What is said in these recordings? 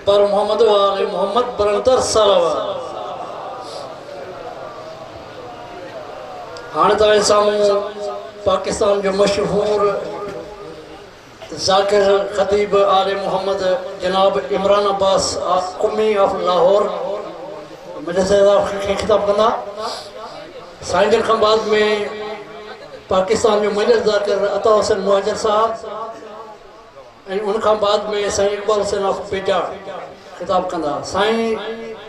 پر محمد و آل محمد برندر صلوات ہاندائیں ساموں پاکستان جو مشہور ذاکر خطیب آل محمد جناب عمران عباس قمی آف لاہور مجھے سے خطاب کرنا سائنجر کھم بعد میں پاکستان جو مجھے ذاکر عطا حسین مہاجر صاحب ان کا بعد میں سائن اقبال حسین آف بیجا خطاب کرنا سائن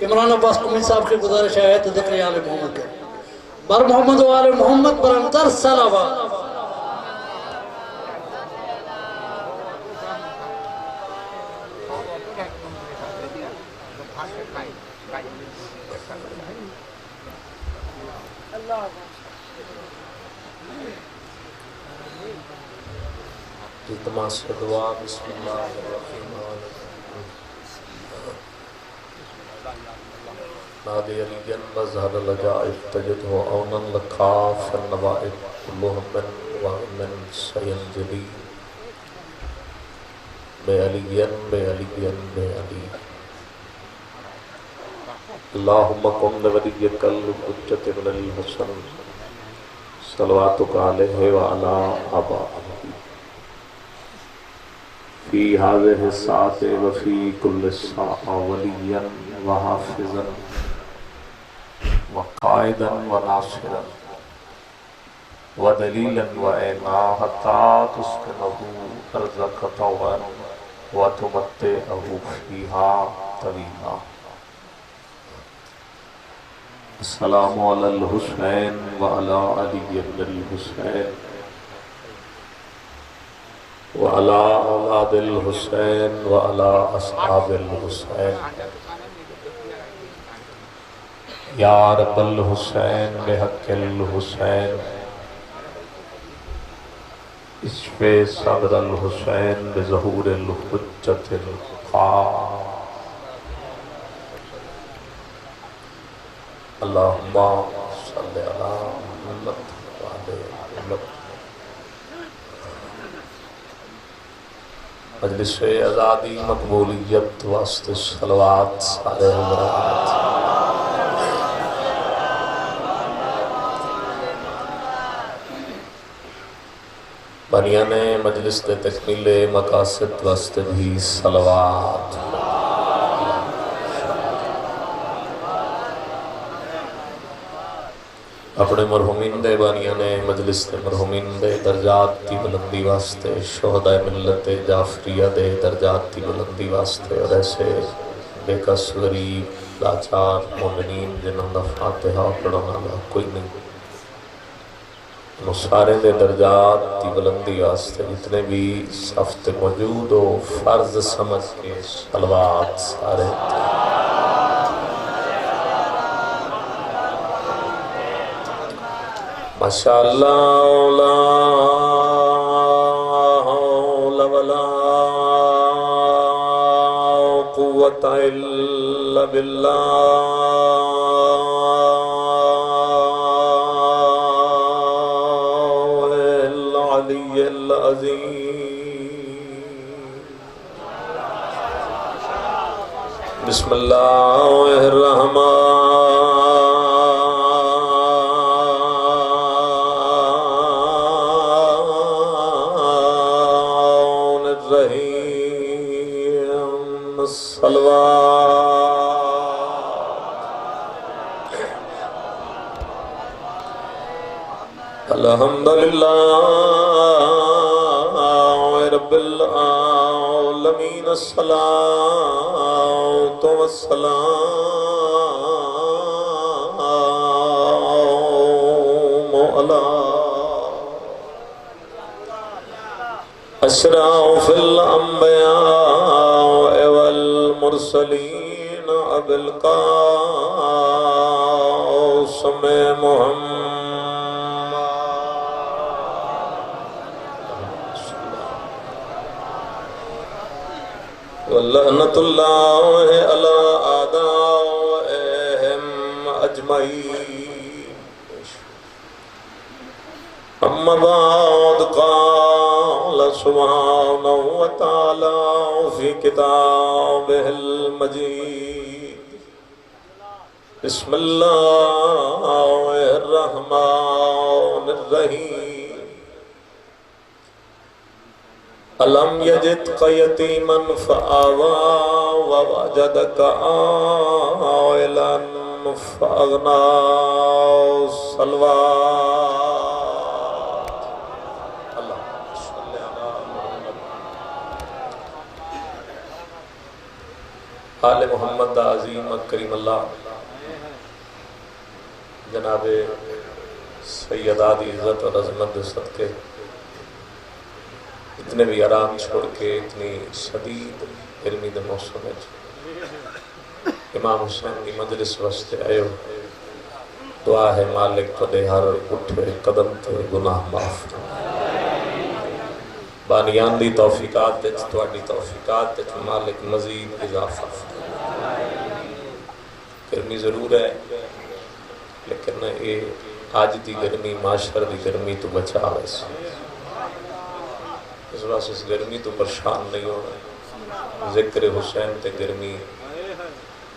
عمران عباس قمی صاحب کی گزارش ہے تو ذکر آل محمد کے بر محمد و آل محمد برندر صلوات التماس سے دعا بسم اللہ الرحمن الرحیم نادی علی مظہر لجائف تجدہ اونن لکاف النوائب کلہم من ومن سینجلی بے علی بے علی بے علی اللہم کن ولیک الحجت من الحسن صلواتک علیہ وعلا آبائہ فی هذه الساعة وفي كل ساعة وليا وحافظا وقائدا وناصرا ودليلا وعينا حتى تسكنه أرضك طوعا وتمتعه فيها طويلا السلام على الحسين وعلى علي بن الحسين وعلى أولاد الحسين وعلى أصحاب الحسين يا رب الحسين بحق الحسين اشف صدر الحسين بظهور الحجة القائمة اللهم صل على محمد وعلى محمد مجلس ازادی مقبولیت واسطے صلوات سارے حضرات بنیان مجلس دے تکمیل مقاصد واسطے بھی صلوات اپنے مرحومین دے بانیان مجلس دے مرحومین دے درجات تی بلندی واسطے شہداء ملت جعفریہ دے درجات تی بلندی واسطے اور ایسے بے کس غریب لاچار مومنین جنہوں دا فاتحہ پڑھنا دا کوئی نہیں سارے دے درجات تی بلندی واسطے جتنے بھی صفت موجود ہو فرض سمجھ کے صلوات سارے ماشاءاللہ لا حول ولا قوة الا باللہ العلی العظیم بسم اللہ الرحمن الحمدللہ رب العالمین الصلاة والسلام علی اشراف الانبیاء والمرسلین ابی القاسم محمد لعنت اللہ علی اعدائہم اجمعین اما بعد قال سبحانہ وتعالی فی کتابہ المجید بسم اللہ الرحمن الرحیم الم یجدک یتیما فآوی ووجدک عائلا فأغنی صلوات اللہم صلی علی محمد آل محمد عظیم کریم اللہ جناب سیدہ دی عزت اور عظمت صدقے اتنے بھی آرام چھوڑ کے اتنی شدید گرمی دے موسم ہے امام حسین کی مجلس واسطے آئے ہو دعا ہے مالک تھوڑے ہر اٹھے قدم تے گناہ معاف بانیان دی توفیقات تے تواڈی توفیقات تے مالک مزید اضافہ گرمی ضرور ہے لیکن یہ آج دی گرمی معاشر دی گرمی تو بچا ویسے اس واسطے اس گرمی تو پریشان نہیں ہونا ذکر حسین تے گرمی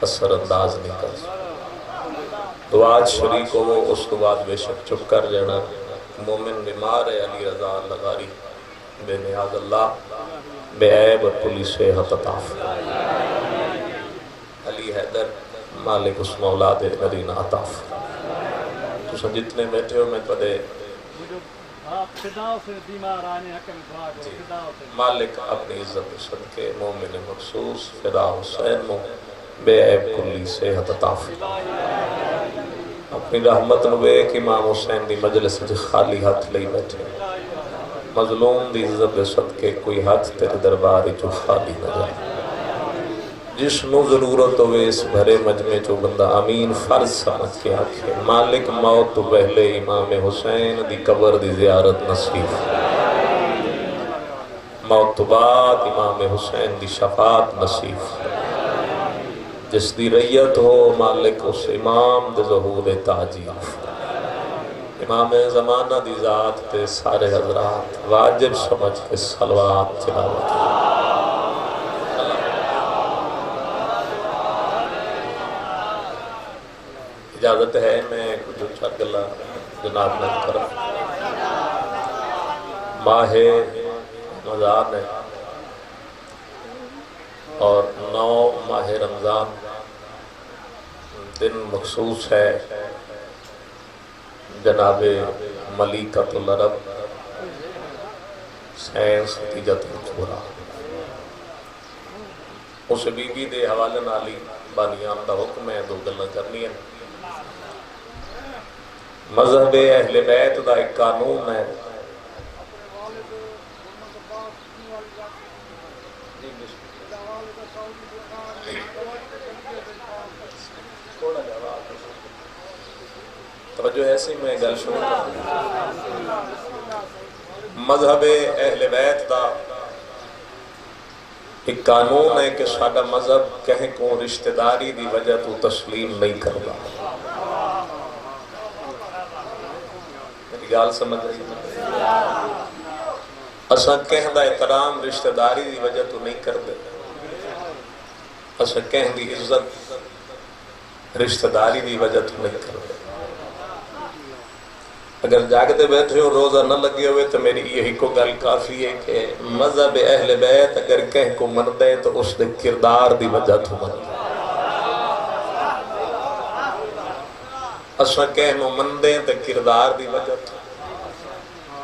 اثر انداز نہیں کر دعا شریک ہو اس کو بعد بے شک چپ کر جانا مومن بیمار ہے علی رضا لغاری بے نیاز اللہ بے عیب اور کلی صحت عطا فرمائے علی حیدر مالک اس مولا دے نرینہ عطا فرمائے تو جتنے بیٹھے ہو میں تھوڑے مالک اپنی عزت صدقے مومن مخصوص فدا حسین مو بے عیب کلی صحت عطا فرمائے اپنی رحمت نوے کہ امام حسین دی مجلس خالی ہاتھ لئی بیٹھے مظلوم دی عزت صدقے کوئی ہاتھ تیرے درباری جو خالی نہ جائے جس نو ضرورت ہوئے اس بھرے مجمع جو بندہ امین فرض سمجھ کے آکھے مالک موت تو پہلے امام حسین دی قبر دی زیارت نصیب موت تو بعد امام حسین دی شفاعت نصیب جس دی ریت ہو مالک اس امام دے ظہور تعجیل امام زمانہ دی ذات تے سارے حضرات واجب سمجھ کے صلوات تلاوت اجازت ہے میں کچھ چار گلا جناب نے کرا ماہ رمضان ہے اور 9 ماہ رمضان دن مخصوص ہے جناب ملیکۃ العرب سائنس نتیجت الکبریٰ اس بی بی دے حوالے نالی بانیان دا حکم ہے دو گلاں کرنی ہیں مذہب اہل بیت دا ایک قانون ہے توجہ ایسی میں گل شروع مذہب اہل بیت دا ایک قانون ہے کہ ساڈا مذہب کہیں کو رشتہ داری دی وجہ تو تسلیم نہیں کرتا میری گال سمجھ رہی اساں کہیں دا احترام رشتہ داری دی وجہ تو نہیں کرتے اساں کہیں دی عزت رشتہ داری دی وجہ تو نہیں کرتے اگر جاگتے بیٹھے ہو روزہ نہ لگے ہوئے تو میری یہی کو گل کافی ہے کہ مذہب اہل بیت اگر کہیں کو من دے تو اس دے کردار دی وجہ تو من دے اساں کہیں نو من دے تو کردار دی وجہ تو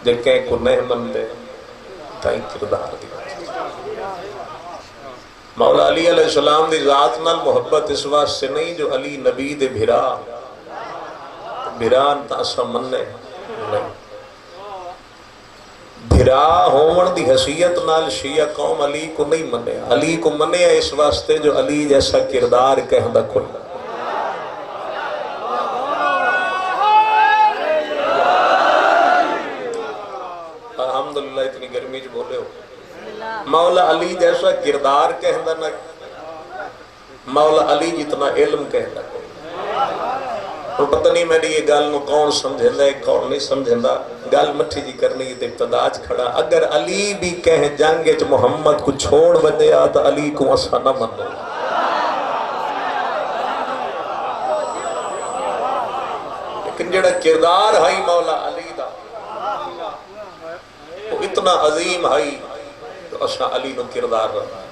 جے کہیں کو نہیں من دے تائیں کردار دی وجہ مولا علی علیہ السلام دی ذات نال محبت اس واسطے نہیں جو علی نبی دے بھران تا اساں مننے بھرا ہون دی حیثیت نال شیعہ قوم علی کو نہیں منے علی کو منے اس واسطے جو علی جیسا کردار کہندہ کھل الحمدللہ اتنی گرمی جو بولے ہو مولا علی جیسا کردار کہندہ نہ مولا علی جتنا علم کہندہ اور پتہ نہیں میری یہ گل نو کون سمجھندا ہے کون نہیں سمجھندا گل مٹھی جی کرنی تے ابتدا چ کھڑا اگر علی بھی کہے جنگ وچ محمد کو چھوڑ وجیا تو علی کو اساں نہ منو لیکن جڑا کردار ہے مولا علی دا وہ اتنا عظیم ہے تو اساں علی نو کردار رہا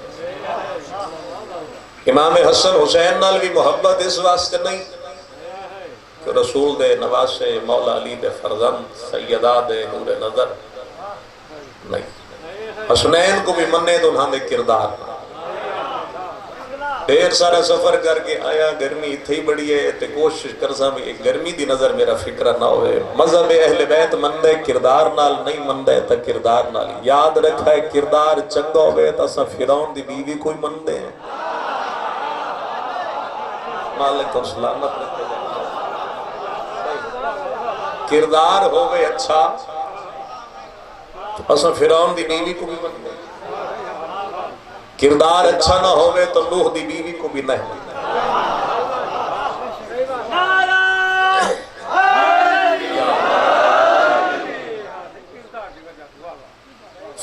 امام حسن حسین نال بھی محبت اس واسطے نہیں کہ رسول دے نواسے مولا علی دے فرزند سیدہ دے نور نظر نہیں حسنین کو بھی منے تو انہاں دے کردار دیر سارا سفر کر کے آیا گرمی اتھے ہی بڑی ہے تے کوشش کرسا بھی ایک گرمی دی نظر میرا فکرہ نہ ہوئے مذہب اہل بیت مندے کردار نال نہیں مندے تا کردار نال یاد رکھا ہے کردار چنگا ہوئے تا سا فیرون دی بیوی کوئی مندے ہیں مالک اور سلامت رکھتے ہیں کردار ہوئے اچھا تو اساں فیرون دی بیوی کو بھی مندے ہیں کردار اچھا نہ ہوئے تو نوح دی بیوی کو بھی نہیں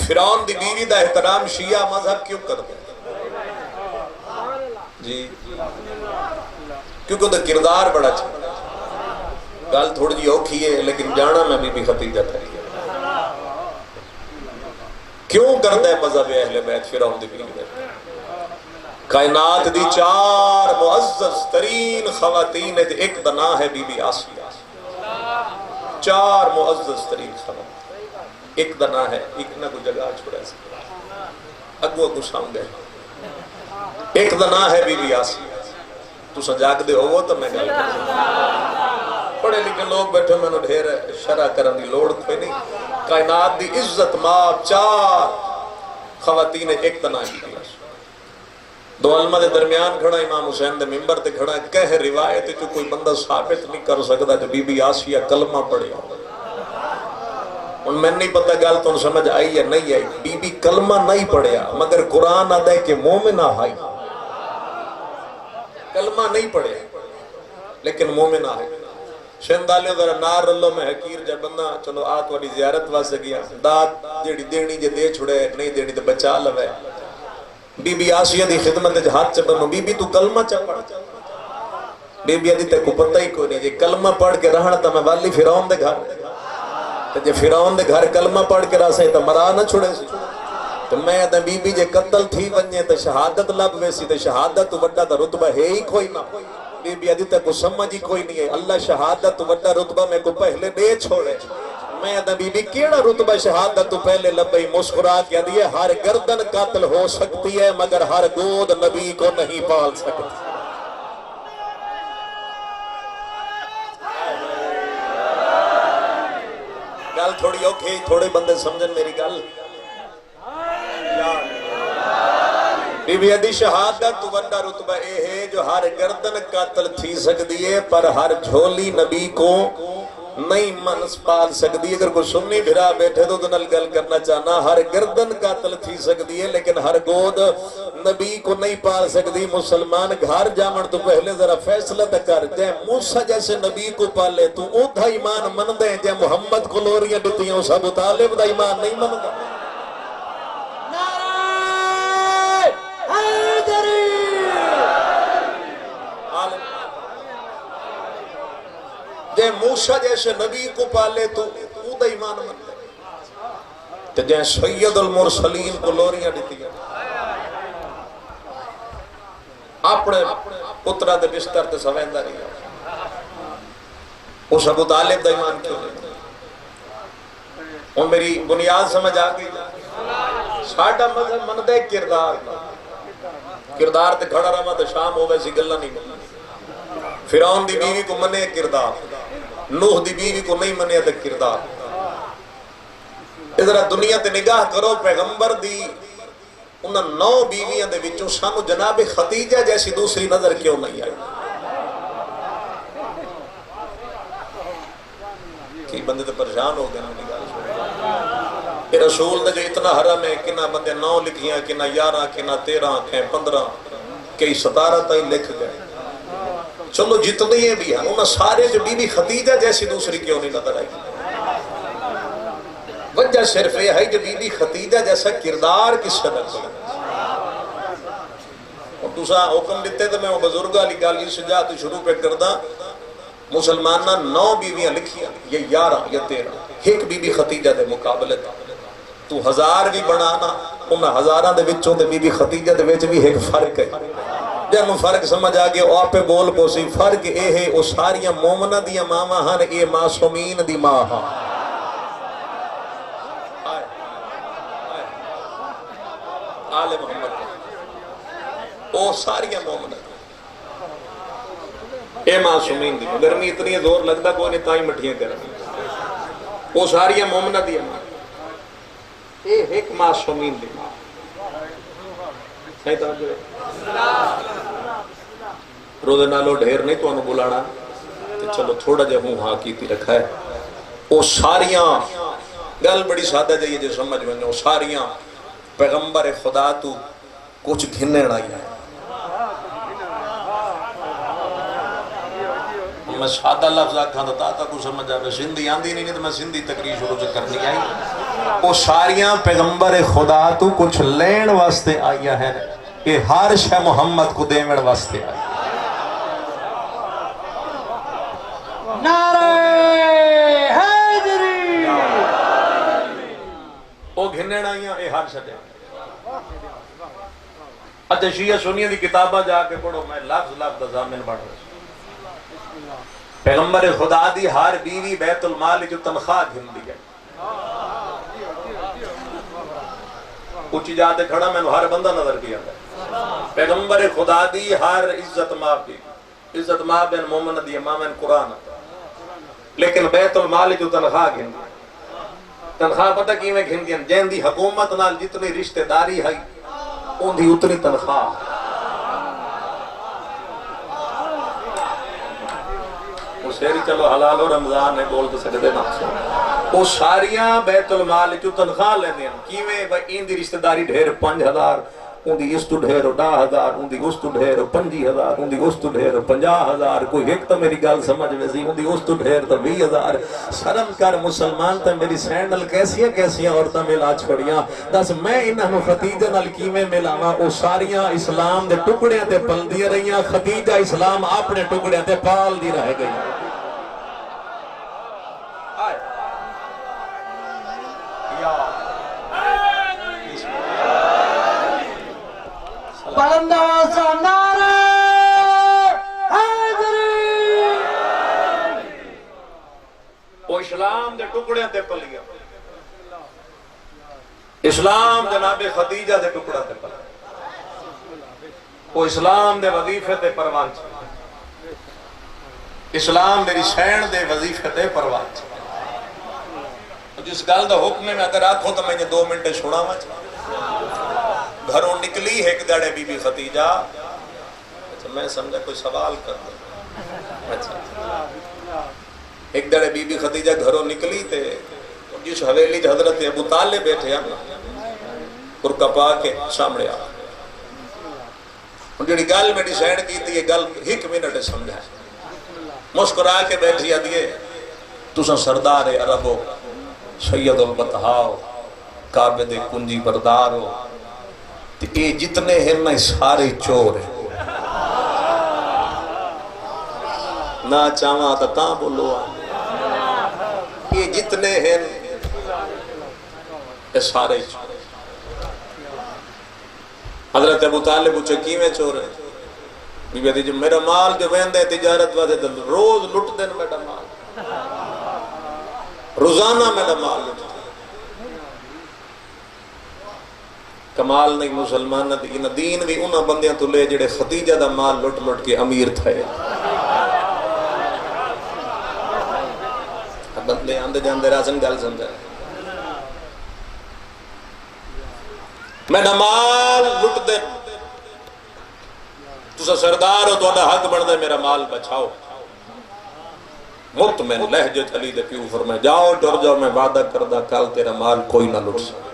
فرعون دی بیوی دا احترام شیعہ مذہب کیوں کرتے جی کیونکہ دا کردار بڑا چھتا گل تھوڑی جی اوکھی ہے لیکن جانا میں بھی خطیجہ تھا کیوں کرتا ہے مذہب اہل بیت فرعون دی بیوی کائنات دی 4 معزز ترین خواتین ایک دنا ہے بی بی آسیہ 4 معزز ترین خواتین ایک دنا ہے ایک نہ کوئی جگہ چھوڑا سکتا اگو سام گئے ایک دنا ہے بی بی آسیہ تو سجاگ دے ہوگو تو میں گل پڑھے لکھے لوگ بیٹھے میں نے ڈھیر شرح کرن دی لوڑ کوئی نہیں کائنات دی عزت ماب 4 خواتین ایک دنا کی دی دو علماء دے درمیان کھڑا امام حسین دے ممبر تے کھڑا کہہ روایت جو کوئی بندہ ثابت نہیں کر سکتا جو بی بی آسیہ کلمہ پڑھے ان میں نہیں پتہ گل تو سمجھ آئی یا نہیں آئی بی بی کلمہ نہیں پڑھیا مگر قرآن آدھے کہ مومنہ آئی کلمہ نہیں پڑھیا لیکن مومنہ آئی شہندالیوں ذرا نار رلو میں حقیر جب بندہ چلو آت والی زیارت واسے گیا داد جیڑی دینی جے دے چھڑے نہیں دینی تو بچا لوے بی بی آسیہ دی خدمت ہاتھ چپنو بی بی تو کلمہ چپڑ بی بی آدھی تے کو پتہ ہی کوئی نہیں جے کلمہ پڑھ کے رہنا تا میں والی فرعون دے گھر جے فرعون دے گھر کلمہ پڑھ کے رہ سے تا مرا نہ چھوڑے سی تو میں تا بی بی جے قتل تھی ونجے تا شہادت لب ویسی تا شہادت تو وڈا تا رتبہ ہے ہی کوئی نہ بی بی آدھی تے کو سمجھ ہی کوئی نہیں ہے اللہ شہادت تو وڈا رتبہ میں کو پہلے دے چھوڑے میں دا بی بی کیڑا رتبہ شہادت تو پہلے لبئی مسکرا کیا دیئے ہر گردن قاتل ہو سکتی ہے مگر ہر گود نبی کو نہیں پال سکتی گل تھوڑی اوکھی تھوڑے بندے سمجھن میری گل بی بی ادھی شہادت تو وڈا رتبہ اے ہے جو ہر گردن قاتل تھی سکتی ہے پر ہر جھولی نبی کو نہیں منس پال سکتی اگر کوئی سنی بھرا بیٹھے تو نل گل کرنا چاہنا ہر گردن قاتل تھی سکتی ہے لیکن ہر گود نبی کو نہیں پال سکتی مسلمان گھر جامن تو پہلے ذرا فیصلہ کر جائے موسیٰ جیسے نبی کو پالے تو اوتھا ایمان من دیں جائے محمد کو لوریاں دیتی ہیں اسا ابو طالب دا ایمان نہیں من گا جے موسیٰ جیسے نبی کو پالے تو او دا ایمان من لے تو جے سید المرسلین کو لوریاں دیتی ہیں اپنے پترہ دے بستر تے سویندہ رہی اس ابو طالب دا ایمان کیوں نہیں اور میری بنیاد سمجھ آگئی ساڑھا مذہب من دے کردار تے کھڑا رہا تو شام ہو ویسی گلہ نہیں ملنا فرعون دی بیوی کو منے کردار نوح دی بیوی کو نہیں منے تک کردار ادھر دنیا تے نگاہ کرو پیغمبر دی انہاں 9 بیویاں دے وچوں سانو جناب خدیجہ جیسی دوسری نظر کیوں نہیں آئی کی بندے تے پریشان ہو گئے یہ رسول نے جو اتنا حرم ہے کنہ بندے 9 لکھیاں کنہ 11 کنہ 13 15 کئی 17 تائی لکھ گئے چلو جتنے بھی ہیں انہاں سارے جو بی بی خدیجہ جیسی دوسری کیوں نہیں نظر آئی؟ وجہ صرف یہ ہے کہ بی بی خدیجہ جیسا کردار کس سے نظر آئی؟ اور دوسرا حکم دیتے تو میں وہ بزرگہ علی گالی سے جاتے شروع پہ کردہ مسلمانہ 9 بیویاں لکھیاں یا 11 یا 13 ایک بی بی خدیجہ دے مقابلے تو 1000 بھی بنانا انہاں ہزاراں دے وچوں تے بی بی خدیجہ دے وچ بھی ایک فرق ہے جنہوں فرق سمجھ آگے او آپ پہ بول پوسی فرق اے ہے او ساریاں مومنہ دیا ماما ہن اے معصومین دی ماں ہاں آل محمد او ساریاں مومنہ اے معصومین دی گرمی اتنی زور لگتا کوئی نہیں تائیں مٹھیاں کرنی او ساریاں مومنہ دیا ماں اے ایک معصومین دی ماں صحیح توجہ ہے روزے نالو ڈھیر نہیں تو انہوں بلانا چلو تھوڑا جب ہوں ہاں کیتی رکھا ہے او ساریاں گل بڑی سادہ جائیے جو سمجھ میں او ساریاں پیغمبر خدا تو کچھ گھننے نہ آئی میں سادہ لفظ آکھاں تو تا کو سمجھ آئے سندھی آندھی نہیں تو میں سندھی تقریر شروع سے کرنی آئی وہ ساریاں پیغمبر خدا تو کچھ لین واسطے آئیا ہیں کہ ہر شہ محمد کو دیمن واسطے آئی نعرہ حیدری وہ گھنن آئیاں اے ہر شہ دے اچھا شیعہ سنیہ دی کتابہ جا کے پڑھو میں لفظ لفظ ضامن پڑھ رہا پیغمبر خدا دی ہر بیوی بیت المال جو تنخواہ گھن دی ہے اچھی جاتے کھڑا میں ہر بندہ نظر کیا ہے پیغمبر خدا دی ہر عزت ماں بھی عزت ماں بین مومن دی امام قرآن لیکن بیت المال جو تنخواہ گھن دی تنخواہ پتہ کی میں گھن دی جین دی حکومت نال جتنی رشتہ داری ہے ان دی اتنی تنخواہ شہری چلو حلال و رمضان ہے بول تو سکتے نا وہ ساریاں بیت المال جو تنخواہ لینے ہیں کیویں بھائی ان دی رشتہ داری ڈھیر 5000 ان دی اس تو ڈھیر 10,000 ان دی اس تو ڈھیر 25,000 ان دی اس تو ڈھیر 50,000 کوئی ایک تو میری گل سمجھ میں سی ان دی اس تو ڈھیر تو 20,000 شرم کر مسلمان تا میری سینڈل کیسیاں عورتاں ملا چھوڑیاں دس میں انہوں خدیجہ نال کیویں ملاواں او ساریاں اسلام دے ٹکڑیاں تے پل دی رہیاں خدیجہ اسلام اپنے ٹکڑیاں تے پال دی رہ گئی بلند آوازہ نعرہ حیدری وہ اسلام دے ٹکڑے تے پلیا اسلام جناب خدیجہ دے ٹکڑا تے پلیا وہ اسلام دے وظیفے تے پروان چھے اسلام میری سین دے وظیفے تے پروان چھے جس گل دا حکم میں اگر آکھوں تو میں نے 2 منٹ چھوڑا ہوا چھے گھروں نکلی ایک دڑے بی بی خدیجہ اچھا میں سمجھا کوئی سوال کر دیں اچھا ایک دڑے بی بی خدیجہ گھروں نکلی تے جس حویلی حضرت ابو طالب بیٹھے ہیں پرکا پا کے سامنے آ جڑی گل میری سینڈ کی تھی یہ گل 1 منٹ سمجھا مسکرا کے بیٹھی آدھیے تساں سردار عرب ہو سید البطحا ہو قابد کنجی بردار ہو یہ جتنے ہیں میں سارے چور ہیں نہ چاہاں تو کہاں بولو یہ جتنے ہیں یہ سارے چور ہیں حضرت ابو طالب پوچھے کیویں چور ہیں بی بی جو میرا مال جو ویندے تجارت واسطے روز لٹ دین میرا مال روزانہ میرا مال لٹ دین کمال نہیں مسلمان نہ دین بھی انہاں بندیاں تو لے جڑے خدیجہ دا مال لٹ لٹ کے امیر تھے بندے آندے جاندے رازن گل سمجھا میرا مال لٹ دے تسا سردار ہو تو حق بن دے میرا مال بچاؤ مطمئن لہجہ علی دے پیو فرمائے جاؤ ڈر جاؤ میں وعدہ کردہ کل تیرا مال کوئی نہ لٹ سکتا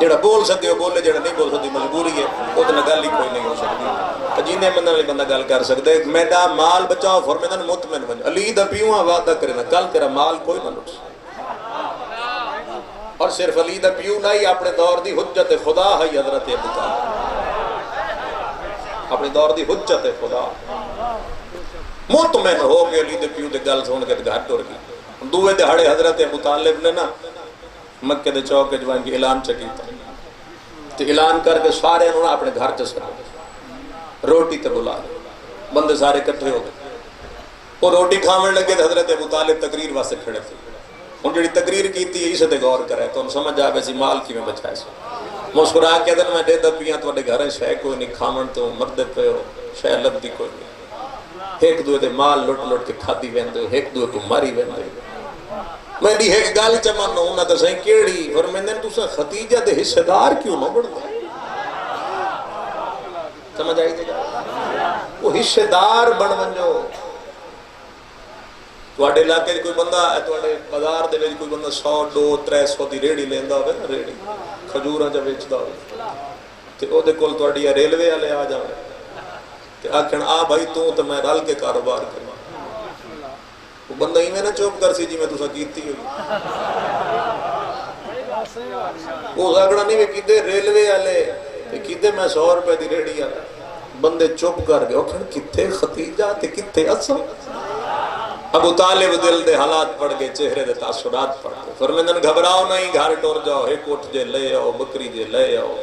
جڑا بول سکے وہ بولے، جڑا نہیں بول سکتی مجبوری ہے، وہ تو گل ہی کوئی نہیں ہو سکتی. جینے بندہ نہیں بندہ گل کر سکتا ہے. میرا مال بچاؤ فرمیدن مطمئن بن. علی دا پیواں وعدہ کرے نا کل تیرا مال کوئی نہ لٹ. اور صرف علی دا پیو نہ ہی اپنے دور دی حجت خدا ہے حضرت ابو طالب. اپنے دور دی حجت خدا مطمئن ہو گئے. علی دے پیو دے گل سن کے گھر ٹر گئی. دوے دہاڑے حضرت ابو طالب نے نا مکے دے چوک جوان کی اعلان چکیتا تو اعلان کر کے سارے انہوں نے اپنے گھر چسکا روٹی تے بلا دے. بندے سارے کٹھے ہو گئے. وہ روٹی کھاون لگے تو حضرت ابو طالب تقریر واسطے کھڑے تھے. ان جڑی تقریر کیتی ہے اسے تے غور کرے تو ان سمجھ آوے سی مال کی میں بچائے سی. مسکرا کے دن میں دے دبیاں تو گھر شے کوئی نہیں کھاون تو مرد پہ ہو شے لبدی کوئی نہیں. ایک دوے دے مال لٹ لٹ کے کھادی ویندے ایک دوے کو ماری ویندے. میں دی ایک گل چمن ہوں نہ تو صحیح کیڑی فرمیندے تساں ختیجہ دے حصے دار کیوں نہ بن گئے. سمجھ آئی تھی وہ حصے دار بن ونجو. تواڈے علاقے کوئی بندہ ہے تواڈے بازار دے وچ کوئی بندہ 100 200 300 دی ریڑھی لیندا ہوے نا ریڑھی کھجوراں چ ویچدا ہوے تے او دے کول تواڈی ریلوے والے آ جاوے تے آکھن آ بھائی تو تے میں رل کے کاروبار کروں. وہ بندہ ہی میں نہ چوپ کر سی جی میں تساں کیتی ہوئی. وہ زاگڑا نہیں بھی کیتے ریلوے والے تے کیتے میں 100 روپے دی ریڑھی والا. بندے چپ کر گئے اوکھن کتے ختیجہ تے کتے اصل. ابو طالب دل دے حالات پڑھ گئے چہرے دے تاثرات پڑھ گئے. فرمیندن گھبراؤ نہیں گھر ٹور جاؤ ایک اٹھ جے لے آؤ بکری جے لے آؤ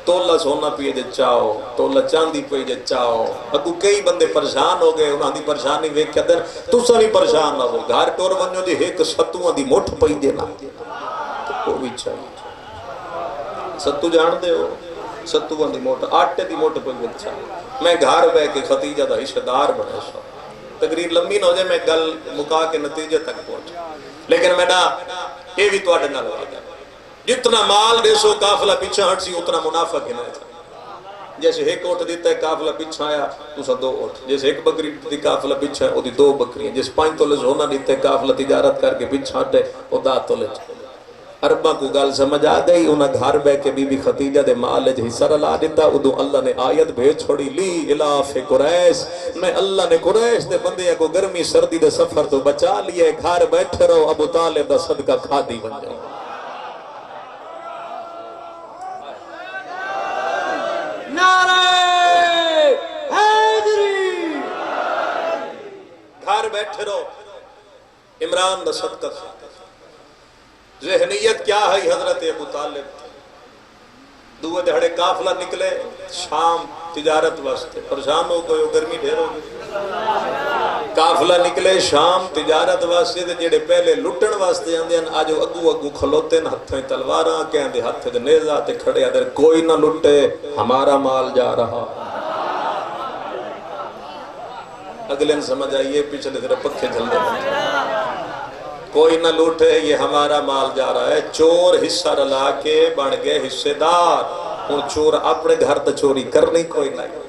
تولا سونا پیے جے چاہو تولا چاندی پیے جے چاہو. اگو کئی بندے پریشان ہو گئے انہاں دی پریشانی ویکھ کے دن تساں بھی پریشان نہ ہو گھر ٹور ونجو جی ایک ستواں دی مٹھ پئی دے نا وہ بھی چاہیے. ستو جان دے ہو ستواں دی مٹھ آٹے دی مٹھ پئی دے چاہیے. میں گھر بیٹھ کے ختیجہ دا حصہ دار بنے سو. تقریر لمبی نہ ہو جائے میں گل مکا کے نتیجے تک پہنچا. لیکن میں یہ بھی تواڈے نال وعدہ جتنا مال دے سو قافلہ پیچھے ہٹ سی اتنا منافع گنا تھا. جیسے ایک اٹھ دیتا ہے قافلہ پیچھے آیا تو 2 اٹھ. جیسے ایک بکری دی قافلہ پیچھے ہے وہ 2 بکریاں. جیسے 5 تولے سونا دیتا ہے قافلہ تجارت کر کے پیچھے ہٹے وہ 10 تولے. عربہ کو گل سمجھ آ گئی. انہاں گھر بے کے بی بی ختیجہ دے مال وچ حصہ رلا دیتا. ادو اللہ نے آیت بھیج چھوڑی لی الاف قریش میں اللہ نے قریش دے بندے کو گرمی سردی دے سفر تو بچا لیے. گھر بیٹھے رہو ابو طالب دا صدقہ کھادی بن جائے. نعرہ حیدری. گھر بیٹھے رہو عمران دا صدقہ کھادی. ذہنیت کیا ہے حضرت ابو طالب. دوے دہڑے قافلہ نکلے شام تجارت واسطے پریشان ہو گئے گرمی ڈھیر ہو گئی. قافلہ نکلے شام تجارت واسطے تے جڑے پہلے لٹن واسطے آندے ہیں اج اگو اگو کھلوتے ہیں ہتھیں تلواراں کہندے ہتھ تے نیزہ تے کھڑے ادھر کوئی نہ لٹے ہمارا مال جا رہا. اگلے نے سمجھ آئیے پچھلے طرف پکھے چل رہے کوئی نہ لوٹے یہ ہمارا مال جا رہا ہے. چور حصہ رلا کے بن گئے حصے دار. ہن چور اپنے گھر تے چوری کرنی کوئی نہیں.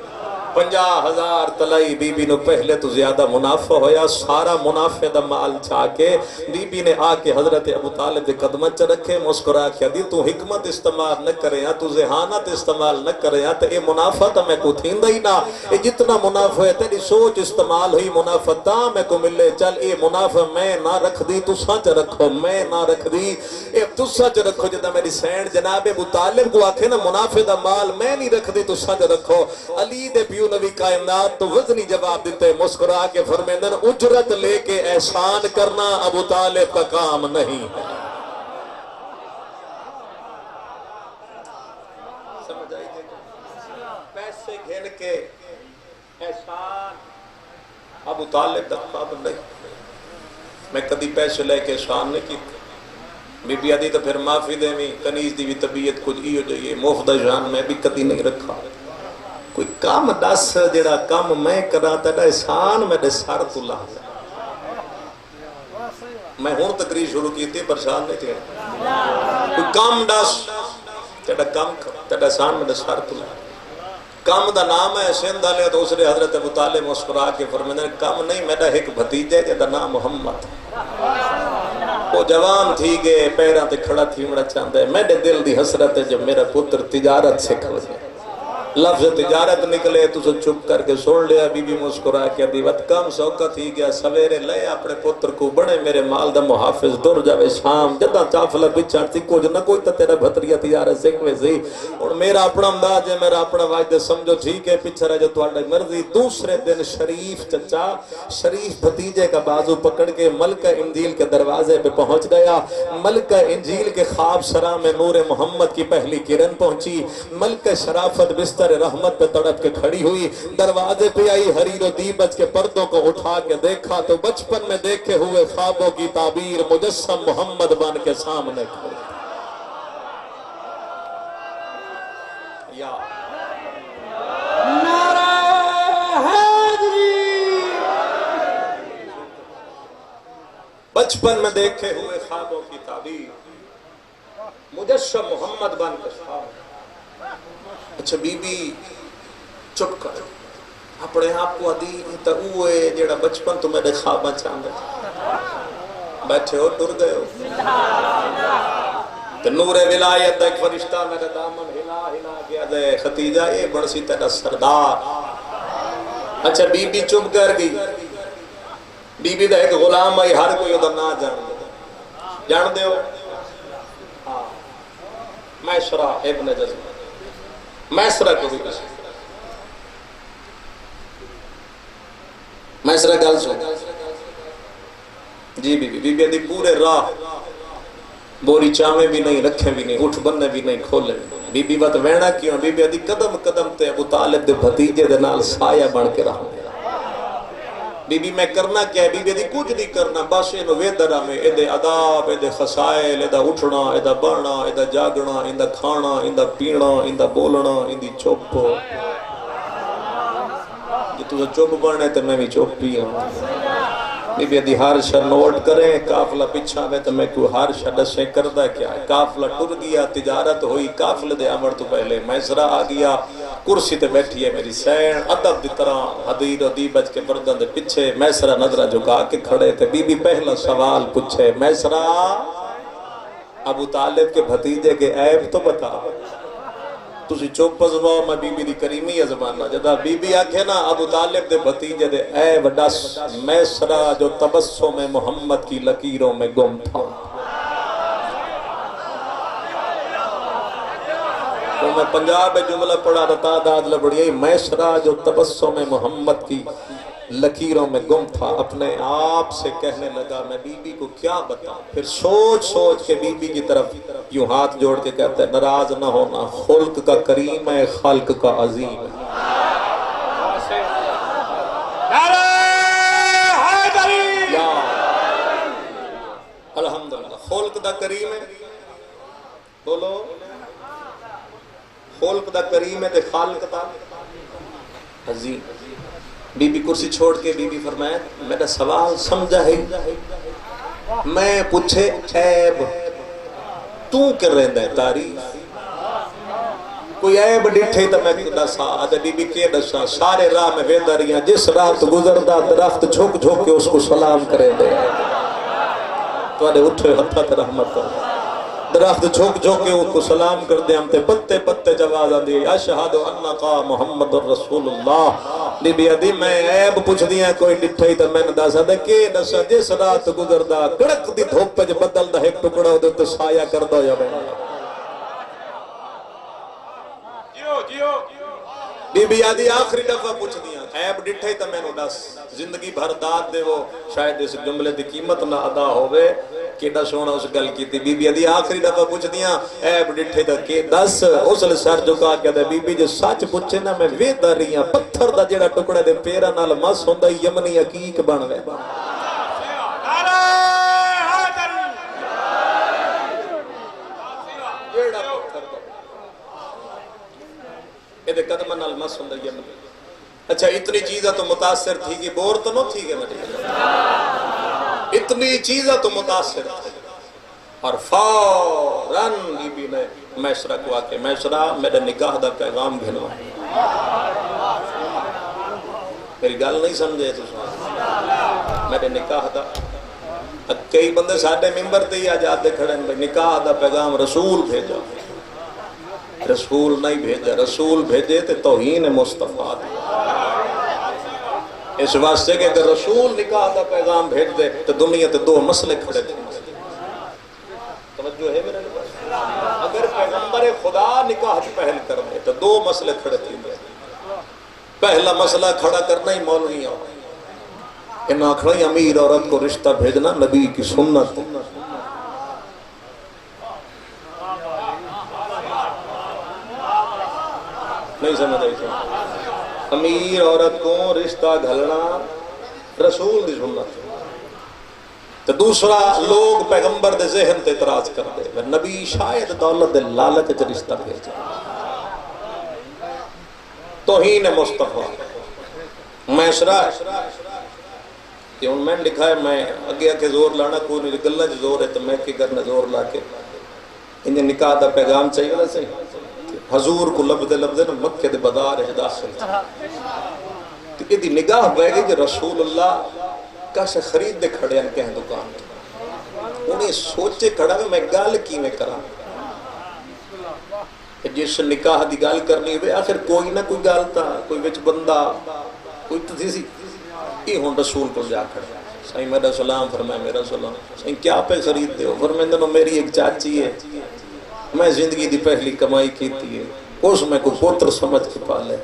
50,000 تلائی بی بی نو پہلے تو زیادہ منافع ہویا. سارا منافع دا مال چھا کے بی بی نے آ کے حضرت ابو طالب دے قدمہ چ رکھے مسکرا کے دی تو حکمت استعمال نہ کرے تو ذہانت استعمال نہ کرے تے اے منافع تا میں کو تھیندا ہی نہ. اے جتنا منافع ہے تیری سوچ استعمال ہوئی منافع تا میں کو ملے. چل اے منافع میں نہ رکھ دی تساں چ رکھو میں نہ رکھ دی اے تساں چ رکھو. جدا میری سین جناب ابو طالب کو آکھے نا منافع دا مال میں نہیں رکھ دی تساں چ رکھو. علی دے پیو نبی کائنات تو وزنی جواب دیتے مسکرا کے فرمیندن اجرت لے کے احسان کرنا ابو طالب کا کام نہیں ہے. سمجھ آئی پیسے گھن کے احسان ابو طالب کا کام نہیں. میں کدی پیسے لے کے احسان نہیں کی. بی بی آدھی تو پھر معافی دے میں کنیز دی بھی طبیعت کچھ ہی ہو جائیے مفت جان میں بھی کدی نہیں رکھا. کوئی کام دس جڑا کام میں کرا تیرا احسان میرے سر تو لا. میں ہوں تقریر شروع کی تھی پریشان نہیں تھی. کوئی کام دس تیرا کام تیرا احسان میرے سر تو لا. کام دا نام ہے سندھ والے تو اسرے حضرت ابو طالب مسکرا کے فرمیندے کام نہیں میرا ایک بھتیجا ہے جدا نام محمد. وہ جوان تھی گئے پیروں تے کھڑا تھی مڑا چاہتا ہے میرے دل دی حسرت ہے جب میرا پتر تجارت سکھ وجے لفظ تجارت نکلے تو چپ کر کے سن لیا بی بی مسکرا کے دی وقت کم سوکا تھی گیا سویرے لے اپنے پتر کو بڑے میرے مال دا محافظ ڈر جاوے شام جدہ چافلہ بچھان تھی کچھ نہ کوئی تا تیرا بھتریا تجارت سکھوے سی اور میرا اپنا انداز ہے میرا اپنا واجدہ سمجھو ٹھیک ہے پچھا رہ جو توڑا مرضی دوسرے دن شریف چچا شریف بھتیجے کا بازو پکڑ کے ملکہ انجیل کے دروازے پہ پہنچ گیا ملکہ انجیل کے خواب سرا میں نور محمد کی پہلی کرن پہنچی ملکہ شرافت بستر رحمت پہ تڑپ کے کھڑی ہوئی دروازے پہ آئی حریر و دیبج کے پردوں کو اٹھا کے دیکھا تو بچپن میں دیکھے ہوئے خوابوں کی تعبیر مجسم محمد بن کے سامنے کھڑی یا نعرہ حیدری بچپن میں دیکھے ہوئے خوابوں کی تعبیر مجسم محمد بن کے سامنے اچھا بی بی چپ کر اپنے آپ کو ادی تا اوے جیڑا بچپن تو میرے خواباں چاندے بیٹھے ہو ڈر گئے ہو تو نور ولایت ایک فرشتہ میرے دامن ہلا ہلا گیا دے ختیجہ اے بڑسی تیرا سردار اچھا بی بی چپ کر گئی بی بی دا ایک غلام آئی ہر کوئی ادھر نہ جان دے ہو میسرہ ابن جزم میسرہ کو بھی کسی میسرہ گل سو جی بی بی پورے راہ بوری چامیں بھی نہیں رکھیں بھی نہیں اٹھ بننے بھی نہیں کھولے بی بی بات وینا کیوں بی بی قدم قدم تے ابو طالب دے بھتیجے دے نال سایہ بن کے رہا بی بی میں کرنا کیا ہے بی بی کچھ نہیں کرنا بس انہوں ویدرہ میں ایدے عذاب ایدے خسائل ایدہ اٹھنا ایدہ بڑھنا ایدہ جاگنا ایدہ کھانا ایدہ پینا ایدہ بولنا ایدی چوپ جی تو چوپ بڑھنے تو میں بھی چوپ پی ہوں بی بی دی ہر شر نوٹ کریں کافلہ پچھا میں تو میں کوئی ہر شر دسیں کردہ کیا ہے کافلہ ٹر گیا تجارت ہوئی کافلہ دے عمر تو پہلے میسرہ آ گیا کرسی تے بیٹھی ہے میری سین ادب دی طرح حدیر و دیبج کے بردن دے پچھے میسرہ نظرہ جھکا کے کھڑے تھے بی بی پہلا سوال پوچھے میسرہ ابو طالب کے بھتیجے کے عیب تو بتا تُسی چوپ زباؤ میں بی بی دی کریمی ہے زبانہ جدا بی بی آکھے نا ابو طالب دے بھتیجے دے عیب ڈس میسرہ جو تبسم محمد کی لکیروں میں گم تھا تو میں پنجاب جملہ پڑھا رہتا داد لبڑی میسرہ جو تبسم محمد کی لکیروں میں گم تھا اپنے آپ سے کہنے لگا میں بی بی کو کیا بتاؤں پھر سوچ سوچ کے بی بی کی طرف یوں ہاتھ جوڑ کے کہتا ہے ناراض نہ ہونا خلق کا کریم ہے خلق کا عظیم ہے الحمدللہ خلق دا کریم ہے بولو خلق دا کریم ہے تے خالق دا عظیم بی بی کرسی چھوڑ کے بی بی فرمائے میرا سوال سمجھا ہے میں پوچھے عیب تو کر رہندا ہے تعریف کوئی عیب ڈٹھے تو میں دسا ادھے بی بی کے دسا سارے راہ میں ویندا رہیا جس راہ تو گزردا درخت جھک جھک کے اس کو سلام کرے دے تواڈے اٹھے ہتھاں تے رحمت درخت جھک جھک کے اس کو سلام کر دے ہم تے پتے پتے جواز آندی اشہد انکا محمد الرسول اللہ بی بی ادھی میں عیب پوچھ دیا کوئی ڈٹھائی تو میں نے دسا دے کہ دسا جس رات گزردا کڑک دی دھوپ وچ بدل دا ایک ٹکڑا اودے تے سایہ کر دو یا بی بی آدھی آخری دفعہ پوچھ دیا عیب ڈٹھے تا میں نے دس زندگی بھر داد دے وہ شاید اس جملے دی قیمت نہ ادا ہوئے کہ دس ہونا اس گل کی تھی بی بی آدھی آخری دفعہ پوچھ دیا عیب ڈٹھے تا کہ دس اس لئے سر جھکا کیا دے بی بی جو سچ پوچھے نا میں ویدہ رہی ہیں پتھر دا جیڑا ٹکڑے دے پیرا نال مس ہوندہ یمنی حقیق بن گئے یہ قدم نال مس ہوندہ یمنی اچھا اتنی چیزیں تو متاثر تھی کہ بور تو نہ تھی کہ میری اتنی چیزیں تو متاثر تھی اور فوراً بی بی نے میسرہ کو آکے میسرہ میرے نکاح دا پیغام گھنو میری گل نہیں سمجھے تو میرے نکاح دا کئی بندے ساڈے ممبر تے ہی آ جاتے کھڑے ہیں نکاح دا پیغام رسول بھیجا، رسول نہیں بھیجا، رسول بھیجے تے توہین مصطفیٰ دی۔ اس واسطے کہ اگر رسول نکاح دا پیغام بھیج دے تو دنیا تے دو مسئلے کھڑے تھے۔ توجہ ہے میرے لئے؟ اگر پیغمبر خدا نکاح کی پہل کر دے تو دو مسئلے کھڑے تھے۔ پہلا مسئلہ کھڑا کرنا ہی مولویاں ان آنکھڑی امیر عورت کو رشتہ بھیجنا نبی کی سنت۔ نہیں سمجھ آئی سن؟ امیر عورت کو رشتہ گھلنا رسول دی سنت۔ تو دوسرا لوگ پیغمبر دے ذہن تے اعتراض کر دے نبی شاید دولت دے لالچ تے رشتہ بھیجا، توہین مصطفیٰ۔ میں شرح کہ ان میں لکھا ہے میں اگے آکے زور لانا کوئی نہیں، گلہ جو زور ہے تو میں کی کرنا زور لا کے انہیں نکاح دا پیغام چاہیے نا صحیح حضور کو لبدے نا مکہ دے بدار ہے داخل تو یہ دی نگاہ بہ گئی کہ رسول اللہ کیسے خرید دے کھڑے ہیں کہیں دکان انہیں سوچے کھڑا کہ میں گال کی میں کرا جس نکاح دی گال کرنی ہوئے آخر کوئی نہ کوئی گال تھا، کوئی وچ بندہ کوئی تھی یہ ہون رسول کو جا کر سائیں میرا سلام فرمائے میرا سلام سائیں کیا پہ خرید دے ہو فرمائے دنوں میری ایک چاچی ہے میں زندگی دی پہلی کمائی کیتی ہے اس میں کوئی پوتر سمجھ کے پالے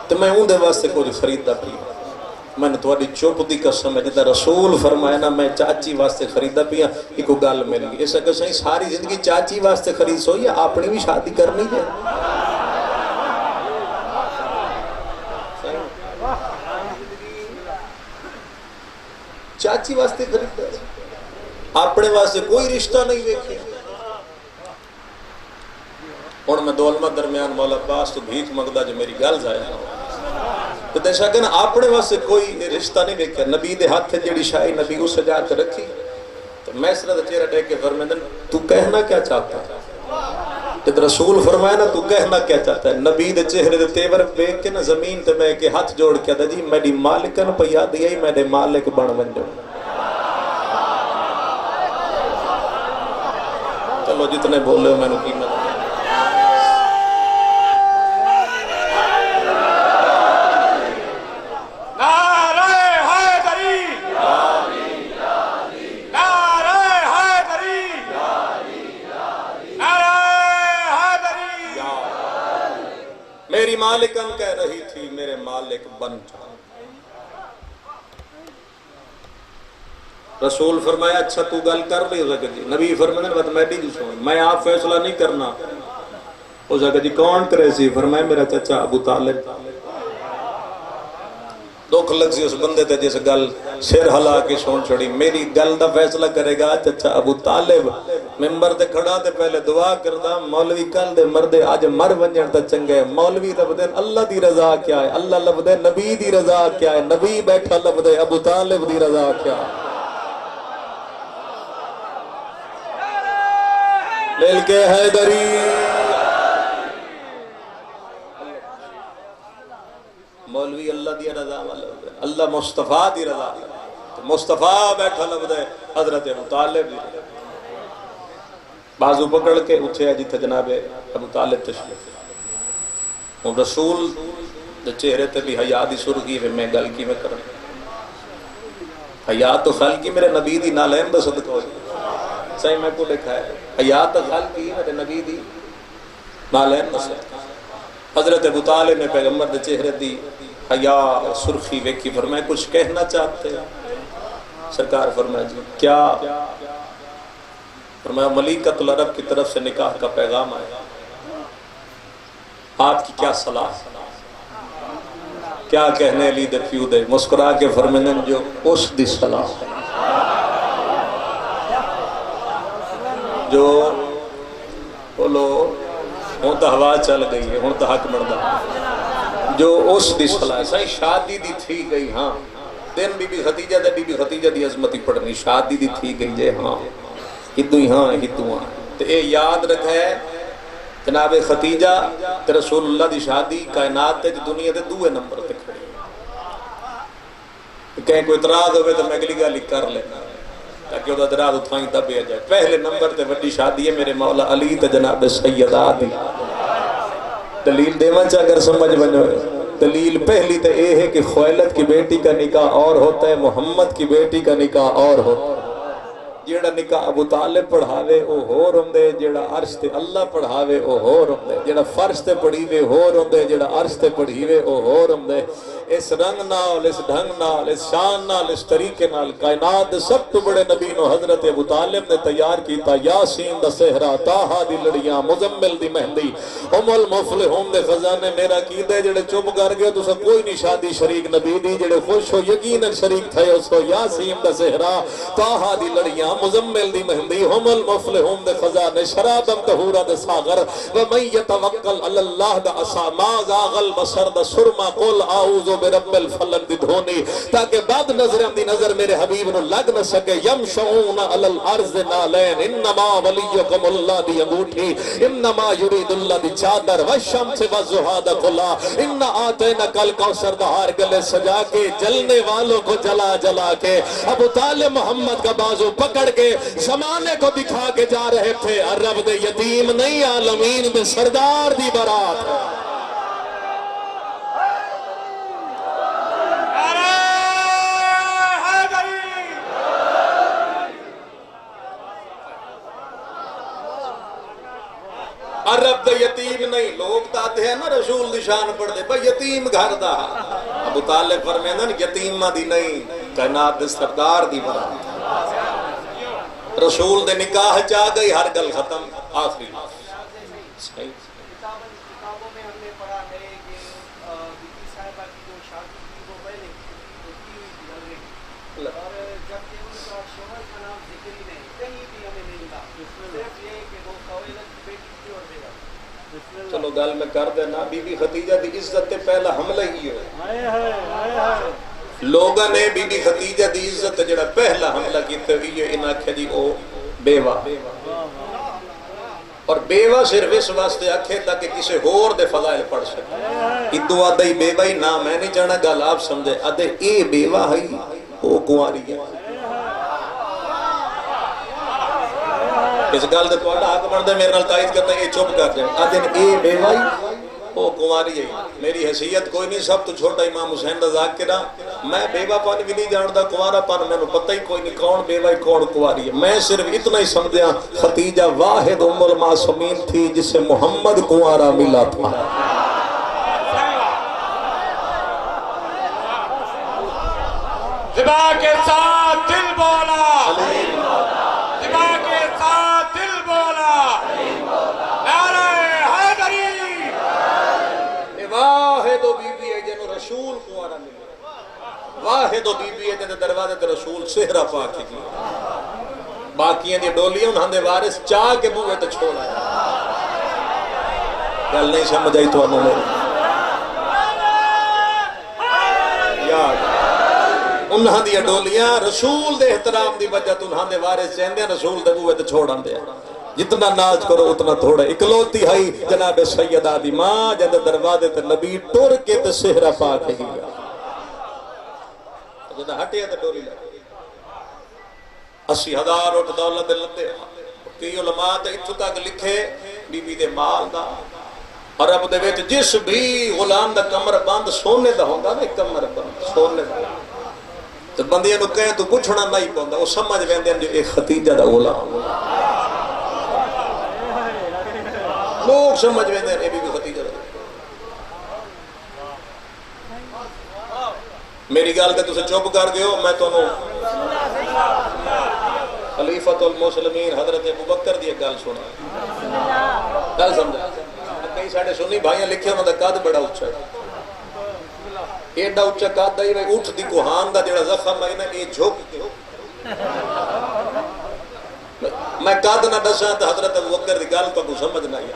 تو میں ہوں دے واسطے کوئی خریدہ پی میں نے تھوڑی چوپ دی قسم ہے جتا رسول فرمائے نا میں چاچی واسطے خریدہ پیا یہ کوئی گال مل گئی ایسا کہ سائیں ساری زندگی چاچی واسطے خرید سوئی ہے اپنی بھی شادی کرنی ہے چاچی واسطے خریدہ اپنے واسطے کوئی رشتہ نہیں دیکھے اور میں دولمہ درمیان مولا عباس تو بھیک مگدہ جو میری گل ضائع تو دیشا کہ اپنے واسطے کوئی رشتہ نہیں دیکھا نبی دے ہاتھ جیڑی شاہی نبی اس سجا کے رکھی تو میں سرہ چہرہ ٹیک کے فرمائے تو کہنا کیا چاہتا ہے جب رسول فرمائے نا تو کہنا کیا چاہتا ہے نبی دے چہرے دے تیور بیک کے نا زمین تے میں کے ہاتھ جوڑ کیا دا جی میری مالکن پہ یاد یہی میرے مالک بن بن جو چلو جتنے بولے ہو میں نے قیمت میری مالکن کہہ رہی تھی میرے مالک بن جا رسول فرمایا اچھا تو گل کر رہی ہو سکتی نبی فرمایا میں آپ فیصلہ نہیں کرنا ہو سکتا جی کون کرے سی فرمایا میرا چچا ابو طالب دکھ لگ سی اس بندے تے جس گل سر ہلا کے سون چھڑی میری گل دا فیصلہ کرے گا چچا ابو طالب ممبر تے کھڑا تے پہلے دعا کردہ مولوی کل دے مردے آج مر ونجن تا چنگے مولوی لب دے اللہ دی رضا کیا ہے اللہ لب دے نبی دی رضا کیا ہے نبی بیٹھا لب دے ابو طالب دی رضا کیا ہے مل کے حیدری مولوی اللہ دی رضا والا اللہ مصطفیٰ دی رضا مصطفیٰ بیٹھا لب دے حضرت ابو طالب دی بازو پکڑ کے اٹھے جی تھا جناب ابو طالب تشریف اور رسول دے چہرے تے بھی حیاء دی سرگی میں گل کی میں کروں حیاء تو خل کی میرے نبی دی نالین دا صدقہ ہو صحیح میں کو لکھا ہے حیاء تو خل کی میرے نبی دی نالین دا صدقہ حضرت ابو طالب نے پیغمبر دے چہرے دی حیاء اور سرخی ویکھی فرمائے کچھ کہنا چاہتے ہیں سرکار فرمائے جی کیا فرمایا ملیکۃ العرب کی طرف سے نکاح کا پیغام آیا آپ کی کیا صلاح کیا کہنے لی دے پیو دے مسکرا کے فرمائے جو اس دی صلاح جو بولو ہوں تو ہوا چل گئی ہے ہوں تو حق مردہ جو اس دی صلاح سائیں شادی دی تھی گئی ہاں دن بی بی خدیجہ دی عظمتی پڑھنی شادی دی تھی گئی جے ہاں ہدو ہی ہاں ہدو ہاں تو اے یاد رکھا ہے جناب خدیجہ تے رسول اللہ دی شادی کائنات تے دنیا دے دوے نمبر تے کھڑی کہیں کوئی اعتراض ہوئے تو میں اگلی گالی کر لینا تاکہ وہ دراد اتھائیں دبیا جائے. پہلے نمبر تے وڈی شادی ہے میرے مولا علی تے جناب سیدہ دی. دلیل دیواں چا اگر سمجھ بنو. دلیل پہلی تے اے ہے کہ خویلد کی بیٹی کا نکاح اور ہوتا ہے، محمد کی بیٹی کا نکاح اور ہوتا ہے. جیڑا نکاح ابو طالب پڑھاوے او ہور ہوندے، جیڑا عرش تے اللہ پڑھاوے او ہور ہوندے، جیڑا فرش تے پڑھیوے ہور ہوندے، جیڑا عرش تے پڑھیوے او ہور ہوندے. اس رنگ نال، اس ڈھنگ نال، اس شان نال، اس طریقے نال کائنات سب تو بڑے نبی نو حضرت ابو طالب نے تیار کیتا. یاسین دا صحرا، طٰہٰ دی لڑیاں، مزمل دی مہندی، ام المفلحون دے خزانے. میرا کیدے جڑے چپ کر گئے تو سب کوئی نہیں شادی شریک نبی دی، جڑے خوش ہو یقیناً شریک تھے اس کو. یاسین دا صحرا، طٰہٰ دی لڑیاں، مزمل دی مہندی، ہم المفلحون دے خزانے، شرابم طہورا دے ساغر، ومن یتوکل علی اللہ دا عصا ما زاغ البصر دا سرما قل اعوذ برب الفلق دی دھونی، تاکہ بعد نظر دی نظر میرے حبیب نو لگ نہ سکے. یمشعون علی الارض نالین، انما ولیکم اللہ دی انگوٹھی، انما یرید اللہ دی چادر، والشمس والضحیٰ دا کھلا، ان آتینک الکوثر دا ہار گلے سجا کے، جلنے والوں کو جلا جلا کے. ابو طالب محمد کا بازو پکڑ کے زمانے کو دکھا کے جا رہے تھے. عرب دے یتیم نہیں، عالمین دے سردار دی برات. عرب دے یتیم نہیں. لوگ داتے ہیں نا رسول دی شان پڑھ دے بھئی یتیم گھر دا. ابو طالب فرمیندن یتیمہ دی نہیں، کائنات دے سردار دی برات. رسول دے نکاح چاہ گئی، ہر گل ختم. آخری صحیح. کتابوں میں ہم نے پڑھا ہے کہ بی بی صاحبہ کی جو شادی کی وہ پہلے کی ہوئی تھی، اور جبکہ ان کا شوہر کا نام ذکر ہی نہیں، کہیں بھی ہمیں نہیں ملا، صرف یہ کہ وہ خویلد کی بیٹی تھی اور بیگم. چلو گل میں کر دینا. بی بی خدیجہ دی عزت تے پہلا حملہ ہی ہوئے. لوگاں نے بی بی خدیجہ دی عزت جڑا پہلا حملہ کیتے ہوئی ہے انہاں کہا جی او بیوہ. اور بیوہ صرف اس واسطے آکھے تاکہ کسی ہور دے فضائل پڑھ سکے. ادو آدھائی بیوہ ہی نہ میں نہیں جانا گل آپ سمجھے. آدھے اے بیوہ ہی او کنواری ہے. اس گل دے تہاڈا حق بندا میرے نال تائید کرنا. اے چپ کر جائے. آدھے اے بیوہ ہی وہ کنواری ہے. میری حیثیت کوئی نہیں، سب تو چھوٹا امام حسین رضا ذاکرہ. میں بیوہ پن بھی نہیں جانتا، کنوارا پن میں پتہ ہی کوئی نہیں کون بیوہ کون کنواری ہے. میں صرف اتنا ہی سمجھا ختیجہ واحد ام المعصومین تھی جسے محمد کنوارا ملا تھا. زبا کے ساتھ دل بولا، زبا کے ساتھ دل بولا، نعرہ حیدری. واحد و بی بی ہے جنہوں رسول کنوارا ملے. واحد و بی بی ہے جنہوں دروازے تے رسول سہرہ پاک کی. باقیاں دی ڈولیاں انہاں دے وارث چاہ کے بوئے تے چھوڑا ہے. گل نہیں سمجھ آئی تو انہوں نے یاد انہاں دی ڈولیاں رسول دے احترام دی وجہ تو انہاں دے وارث چاہندے رسول دے بوئے تے چھوڑاں دے. جتنا ناز کرو اتنا تھوڑا. اکلوتی ہائی جناب سیدہ دی ماں جند دروازے تے نبی ٹر کے تے سہرہ پاک ہے گیا. جنہ ہٹیا تے ڈوری لگی. 80,000 اٹھ دولت دے لندے. کئی علماء تے اتھو تک لکھے بی بی دے مال دا. عرب دے وچ جس بھی غلام دا کمر بند سونے دا ہوندا نا، کمر بند سونے دا، تے بندیاں نو کہیں تو پوچھنا نہیں پوندا. وہ سمجھ ویندے جو ایک ختیجہ دا غلام. لوگ سمجھ ویندے ہیں بی بی خدیجہ. میری گل تے تسے چپ کر گئے ہو. میں تانوں خلیفۃ المسلمین حضرت ابوبکر دی ایک گل سنا. گل سمجھا. کئی ساڈے سنی بھائیاں لکھے انہاں دا قد بڑا اونچا ہے. ایڈا اونچا قد ہے بھئی اٹھ دی کوہان دا جڑا زخم ہے نا اے جھک کے. میں قد نہ دساں تے حضرت ابوبکر دی گل تو سمجھ نہ آئی.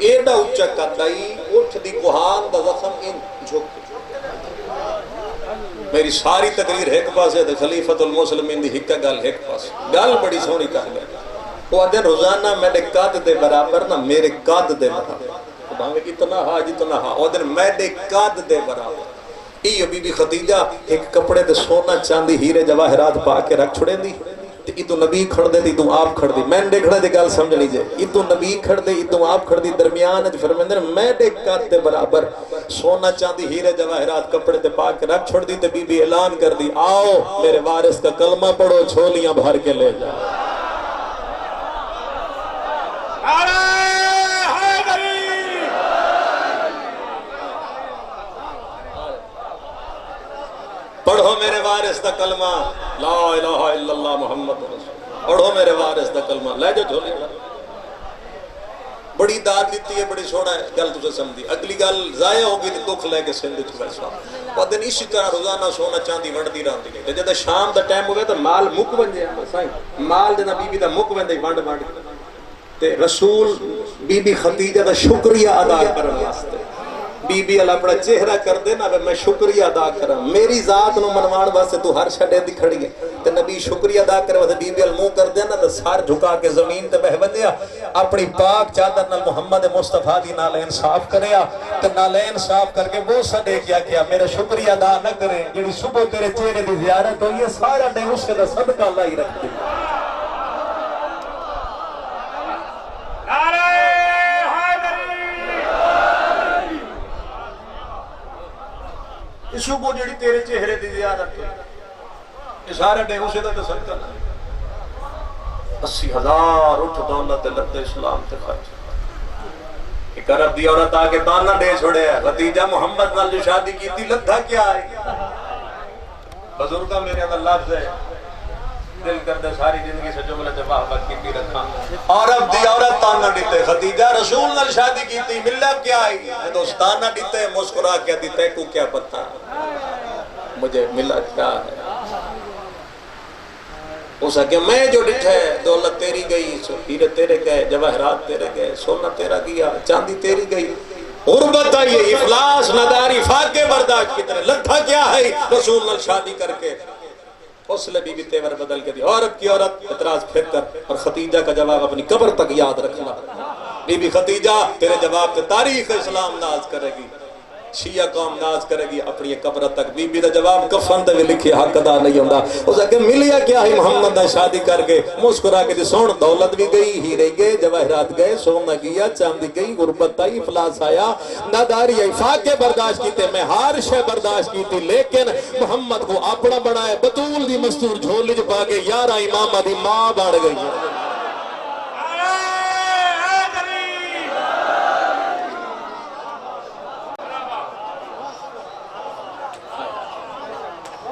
ایڈا اونچا قد آئی اٹھ دی کوہان دا زخم ان جھک. میری ساری تقریر ایک پاسے تے خلیفۃ المسلمین دی ہک گل ایک پاسے. گل بڑی سونی کر گئے. وہ آدھے روزانہ میرے قد دے برابر نہ میرے قد دے برابر. بھاویں اتنا ہا جتنا ہا. وہ آدھے میرے قد دے برابر. یہ بی بی خدیجہ ایک کپڑے تے سونا چاندی ہیرے جواہرات پا کے رکھ چھڑے دی تے ادو نبی کھڑ دے تے ادو آپ کھڑ دی میں دیکھنا دی گل سمجھ لیجئے ادو نبی کھڑ دے ادو آپ کھڑ دی درمیان اج فرمیندے میں دیکھ کات تے برابر سونا چاندی ہیرے جواہرات کپڑے تے پا کے رکھ چھڑ دی تے بی بی اعلان کر دی آؤ میرے وارث کا کلمہ پڑھو جھولیاں بھر کے لے جا پڑھو میرے وارث دا کلمہ لا الہ الا اللہ محمد رسول پڑھو میرے وارث دا کلمہ لے جو جھولی بڑی داد دیتی ہے بڑی چھوڑا ہے گل تجھے سمجھی اگلی گل ضائع ہوگی تو دکھ لے کے سندھ چھوڑا ہے وہ دن اسی طرح روزانہ سونا چاندی وڑ دی رہتی ہے جب شام دا ٹائم ہوئے تو مال مک بن جائے مال جنا بی بی دا مک بن جائے وانڈ تے رسول بی بی خدیجہ دا شکریہ ادا کرنے واسطے بی بی اللہ بڑا چہرہ کر دینا میں شکریہ ادا کرا میری ذات نو منوان واسطے تو ہر شڑے دی کھڑی ہے تے نبی شکریہ ادا کرے واسطے بی بی المو کر دینا تے سار جھکا کے زمین تے بہ ودیا اپنی پاک چادر نال محمد مصطفیٰ دی نالین صاف کریا تے نالین صاف کر کے وہ سڈے کیا میرا شکریہ ادا نہ کرے جڑی صبح تیرے چہرے دی زیارت ہوئی ہے سارا ڈے اس کے دا صدقہ اللہ ہی رکھ دے صبح جڑی تیرے چہرے دی زیارت یہ سارے ڈے اسے دا صدقہ 80,000 اٹھ دولت لد اسلام تے خرچ ایک عرب دی عورت آکے تانا ڈے چھوڑے ہے خدیجہ محمد نال جو شادی کی تھی لدھا کیا ہے بزرگاں میرے اندر لفظ ہے دل کردے ساری زندگی سے جملہ جواب کی بھی رکھا عرب دی عورت تانا دیتے خدیجہ رسول نال شادی کی تھی ملہ کیا ہے دوستانہ دیتے مسکرا کیا دیتے کو کیا پتہ مجھے ملا کیا ہے اسا کہ میں جو ڈٹھے دولت تیری گئی ہیرے تیرے گئے جواہرات تیرے گئے سونا تیرا گیا چاندی تیری گئی غربت آئیے افلاس نداری فاقے برداشت کی طرح لدھا کیا ہے رسول نال شادی کر کے اس لئے بی بی تیور بدل کے دی عورت کی عورت اعتراض پھر کر اور خدیجہ کا جواب اپنی قبر تک یاد رکھنا بی بی خدیجہ تیرے جواب پہ تاریخ اسلام ناز کرے گی شیعہ قوم ناز کرے گی اپنی قبر تک بی بی دا جواب کفن تے لکھے حق ادا نہیں ہوندا اس کہ ملیا کیا ہے محمد نے شادی کر کے مسکرا کے سون دولت بھی گئی ہیرے گئے جواہرات گئے سونا گیا چاندی گئی غربت آئی افلاس آیا ناداری آئی فاقے برداشت کیتے میں ہر شے برداشت کیتی لیکن محمد کو اپنا بنائے بطول دی مستور جھولی جو پا کے 11 امامہ دی ماں بڑھ گئی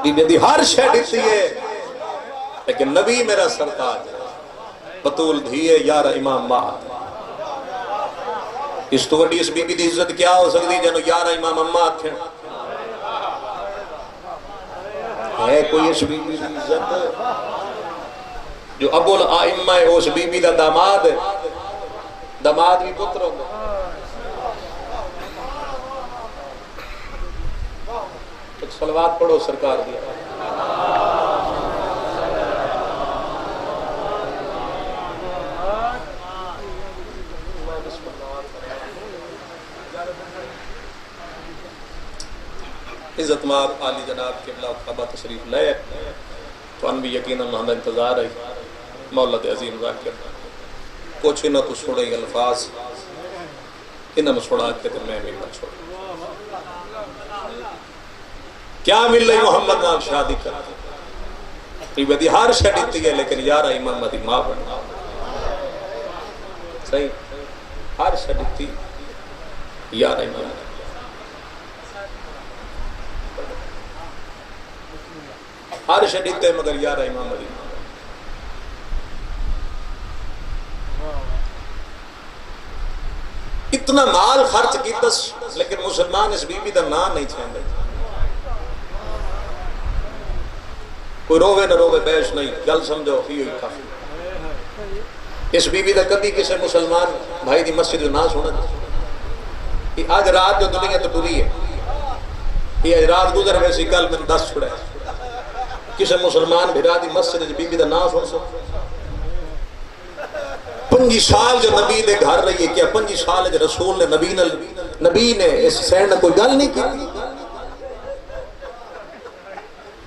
بی بی ہر شے دیتی ہے لیکن نبی میرا سرتاج ہے بطول دھیے 11 امام مات اس تو وڈی اس بی بی دی عزت کیا ہو سکتی جنہوں 11 امام مات تھے ہے کوئی اس بی بی دی عزت جو ابو الائمہ ہے اس بی بی دا داماد ہے داماد بھی پتر ہوگا صلوات پڑھو سرکار دیا عزت مار عالی جناب قبلہ خبہ تشریف لے تو ان بھی یقیناً ہمیں انتظار ہے مولد عظیم ذاکر کچھ نہ تو چھوڑے الفاظ انہوں نے چھوڑا کے تو میں بھی نہ چھوڑا کیا مل رہی محمد نال شادی کرتے بدی ہر شدیتی ہے لیکن 11 امام دی ماں بننا صحیح ہر شدیتی 11 امام ہر شدیتے مگر 11 امام دی ماں اتنا مال خرچ کیتا لیکن مسلمان اس بی بی دا نام نہیں چھیندے کوئی روے نہ روے بیش نہیں گل سمجھو ہی ہوئی کافی اس بی بی دا کبھی کسی مسلمان بھائی دی مسجد جو نہ سنت آج رات جو دنیا تو ٹری ہے یہ آج رات گزر ویسی کل میں 10 چھڑا ہے کسی مسلمان بھی رات دی مسجد جو بی بی دا نہ سن سکتا 5 سال جو نبی دے گھر رہی ہے کیا 5 سال جو رسول نے نبی نے اس سینڈ کوئی گل نہیں کی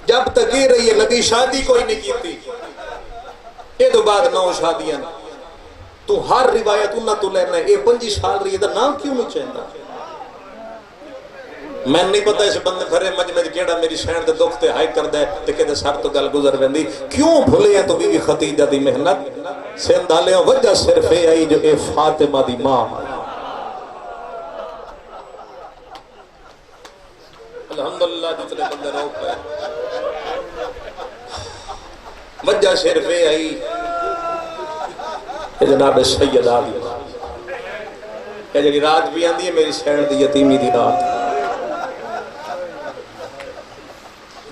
جب تک یہ رہی ہے نبی شادی کوئی نہیں کیتی، یہ تو بعد 9 شادیاں، تو ہر روایت انہاں تو لینا ہے، یہ 25 سال رہی ہے تو نام کیوں نہیں چاہتا؟ میں نہیں پتا اس بندے بھرے مجمع کیڑا میری شہن دے دکھ تے ہائی کر دے تے کہتے سر تو گل گزر ویندی، کیوں بھولے ہیں تو بی بی خدیجہ دی محنت؟ سندھالیوں وجہ صرف یہ آئی جو اے فاطمہ دی ماں، الحمدللہ جتنے بندے رو پہ وجہ صرف یہ آئی کہ جناب سیدہ دی کہ جی رات بھی آندی ہے میری شہن دی یتیمی دی رات،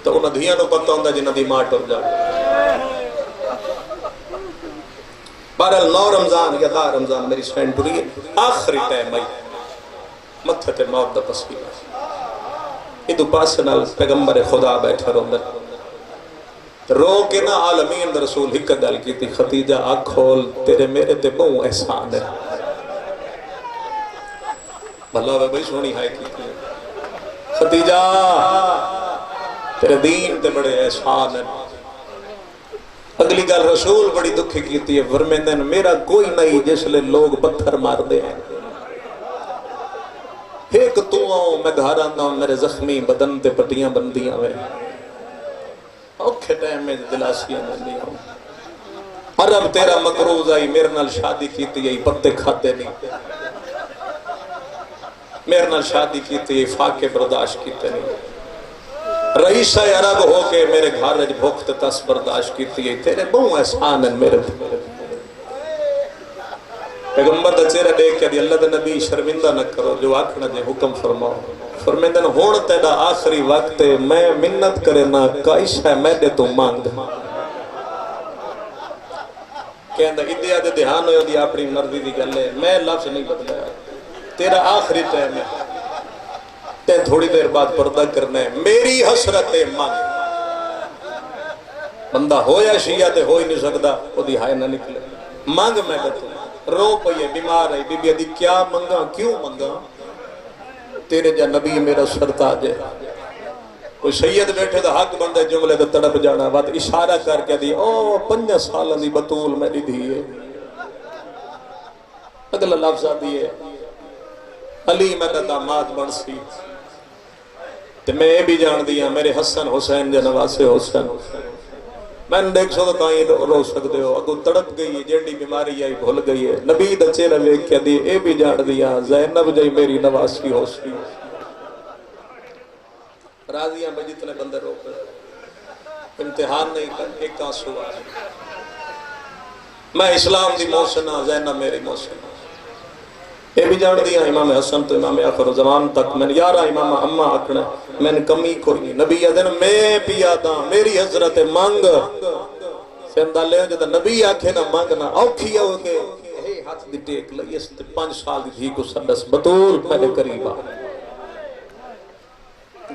تو انہاں دھیاں نو پتہ ہوندہ جنہاں دی ماں ٹر جائے۔ بہرحال 9 رمضان یا 10 رمضان میری شہن ٹری ہے، آخری ٹائم آئی متھے تے موت دا پسیلہ، ادھو پاس نال پیغمبر خدا بیٹھا روندر، رو کے نا عالمین دا رسول ہی گل کی تھی، ختیجہ آنکھ کھول تیرے میرے تے بہوں احسان ہے، بھلا وہ بھائی سونی ہائے کی تھی، ختیجہ تیرے دین تے بڑے احسان ہیں۔ اگلی گل رسول بڑی دکھی کیتی ہے، فرمیندن میرا کوئی نہیں جس لئے لوگ پتھر مار دے ہیں، ایک تو آؤں میں گھر آندا ہوں میرے زخمی بدن تے پٹیاں بندیاں ہوئے، اوکھے ٹائم میں دلاسیاں بندیاں ہوں، عرب تیرا مقروض آئی میرے نال شادی کیتی ہے پتے کھاتے نہیں، میرے نال شادی کیتی ہے فاقے برداشت کیتے نہیں، رئیسہ عرب ہو کے میرے گھر رج بھوکت تس برداشت کیتی ہے، تیرے بہوں احسان ہیں میرے پیغمبر دا چہرہ دیکھ کے دی اللہ دا نبی شرمندہ نہ کرو جو آکھنا جے حکم فرماؤ، فرمیندن ہون تیڑا آخری وقت میں منت کرے نہ کائش ہے میں دے تو مانگ دے، کہندہ ادھے آدھے دھیان ہوئے دی اپنی مرضی دی گلے میں لفظ نہیں بدلایا، تیرا آخری ٹائم ہے تے تھوڑی دیر بعد پردہ کرنا ہے، میری حسرت مانگ، بندہ ہو یا شیعہ تے ہو ہی نہیں سکتا وہ دی ہائے نہ نکلے، مانگ میں کہتا ہوں، رو پئیے بیمار ہے، بی بی ادھی کیا منگا کیوں منگا، تیرے جا نبی میرا سرتاج ہے، کوئی سید بیٹھے دا حق بندے جملے دا تڑپ جانا، بات اشارہ کر کے دی او 5 سالہ دی بطول میری دھیے، اگلا لفظہ دیئے علی میں دا داماد بن سی، تے میں بھی جان دیا میرے حسن حسین جنواسے حسین، میں نے دیکھ سو تائیں رو سکتے ہو، اگو تڑپ گئی ہے جیڑی بیماری آئی بھول گئی ہے، نبی دا چہرہ لیک کیا دی اے بھی جان دیا زینب جائی میری نواسی ہو سی، راضیاں میں جتنے بندے رو کر امتحان نہیں کر ایک آنسو آئے، میں اسلام دی موسنہ زینب میری موسنہ، یہ بھی جان دیا امام حسن تو امام آخر زمان تک میں نے یارہ امام اممہ اکھنا میں نے کمی کوئی نہیں، نبی آدھن میں پیادا میری حضرت مانگ، سیندہ لے جدہ نبی آکھے نہ مانگنا اوکھی ہو کے ہاتھ دی ٹیک لئی اس 5 سال دی تھی کو سندس بطول میں نے قریبا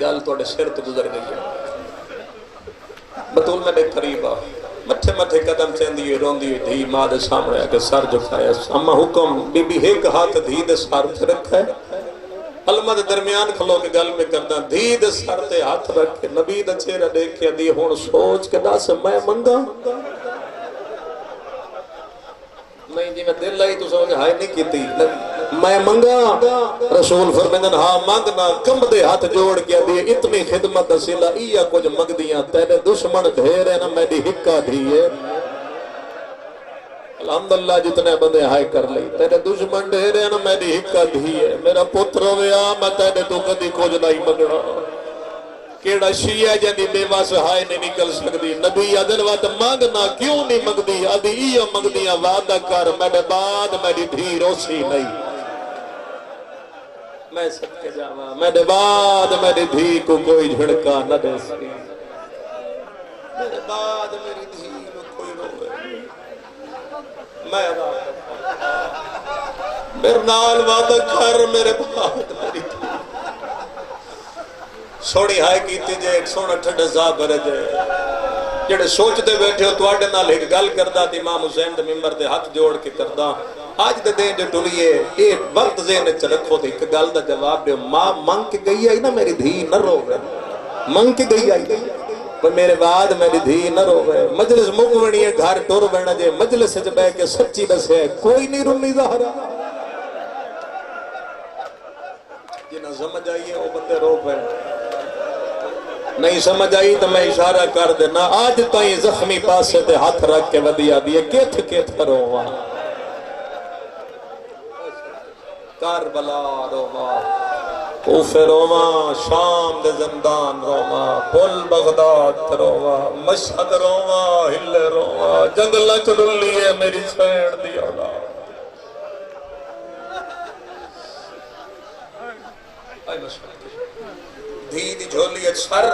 گال توڑے سر تو گزر گئی ہے، بطول میں نے قریبا مٹھے مٹھے قدم چیندی ہوئی روندی ہوئی دھی ماں دے سامنے آکے سر جھکایا، اما حکم بی بی ایک ہاتھ دھی دے سار تھے رکھا ہے، علمہ دے درمیان کھلو کے گل میں کردہ دھی دے سار تے ہاتھ رکھے، نبی دے چہرہ دیکھ کے دی ہون سوچ کے دا سے میں منگا نہیں جی میں دل لائی تو سمجھ ہائے نہیں کیتی میں منگا، رسول فرمیندن ہاں مانگنا، کم دے ہاتھ جوڑ کیا دیئے اتنی خدمت سلا ایا کچھ مگ دیاں تیرے دشمن دھیر ہے نا میری ہکا دیئے، الحمدللہ جتنے بندے ہائے کر لئی، تیرے دشمن دھیر ہے نا میری ہکا دیئے، میرا پتر ہویا میں تیرے تو کدی کچھ نہیں مگنا، کیڑا شیعہ جنی بیوہ سے ہائے نہیں نکل سکتی، نبی عدل وقت مانگنا کیوں نہیں مگدی، ادھی ایہ مگدیاں وعدہ کر میرے بعد میری دھی روسی نہیں، میں سب کے جاوا میرے بعد میری دھی کو کوئی جھڑکا نہ دے سکی، میرے بعد میری دھی کو کوئی روئے، میں میرے نال وعدہ کر میرے بعد میری دھی سوڑی ہائے کیتی جے ایک سوڑا ٹھڑے صاحب بھرے جے جڑے سوچتے بیٹھے ہو تو آڑے نال ایک گل کردہ تھی امام حسین دے ممبر دے ہاتھ جوڑ کے کردہ آج دے دیں جو ٹولیے ایک وقت ذہن چ رکھو تھے ایک گل دا جواب دے ماں منگ کے گئی آئی نا میری دھی نہ رو گئے منگ کے گئی آئی میرے بعد میری دھی نہ روے مجلس مکونی ہے گھر ٹور بہنا جے مجلس سے بہ کے سچی دسے کوئی نہیں رومی ظاہرہ جنہ سمجھ آئیے وہ بندے رو پہ نہیں سمجھ آئی تو میں اشارہ کر دینا آج تو ہی زخمی پاسے تے ہاتھ رکھ کے ودیا دیئے کیت روما کربلا روما کوفے روما شام دے زندان روما پل بغداد روما مشہد روما ہل روما جنگل چللی ہے میری سین دی اولاد دھی دی جھولی سر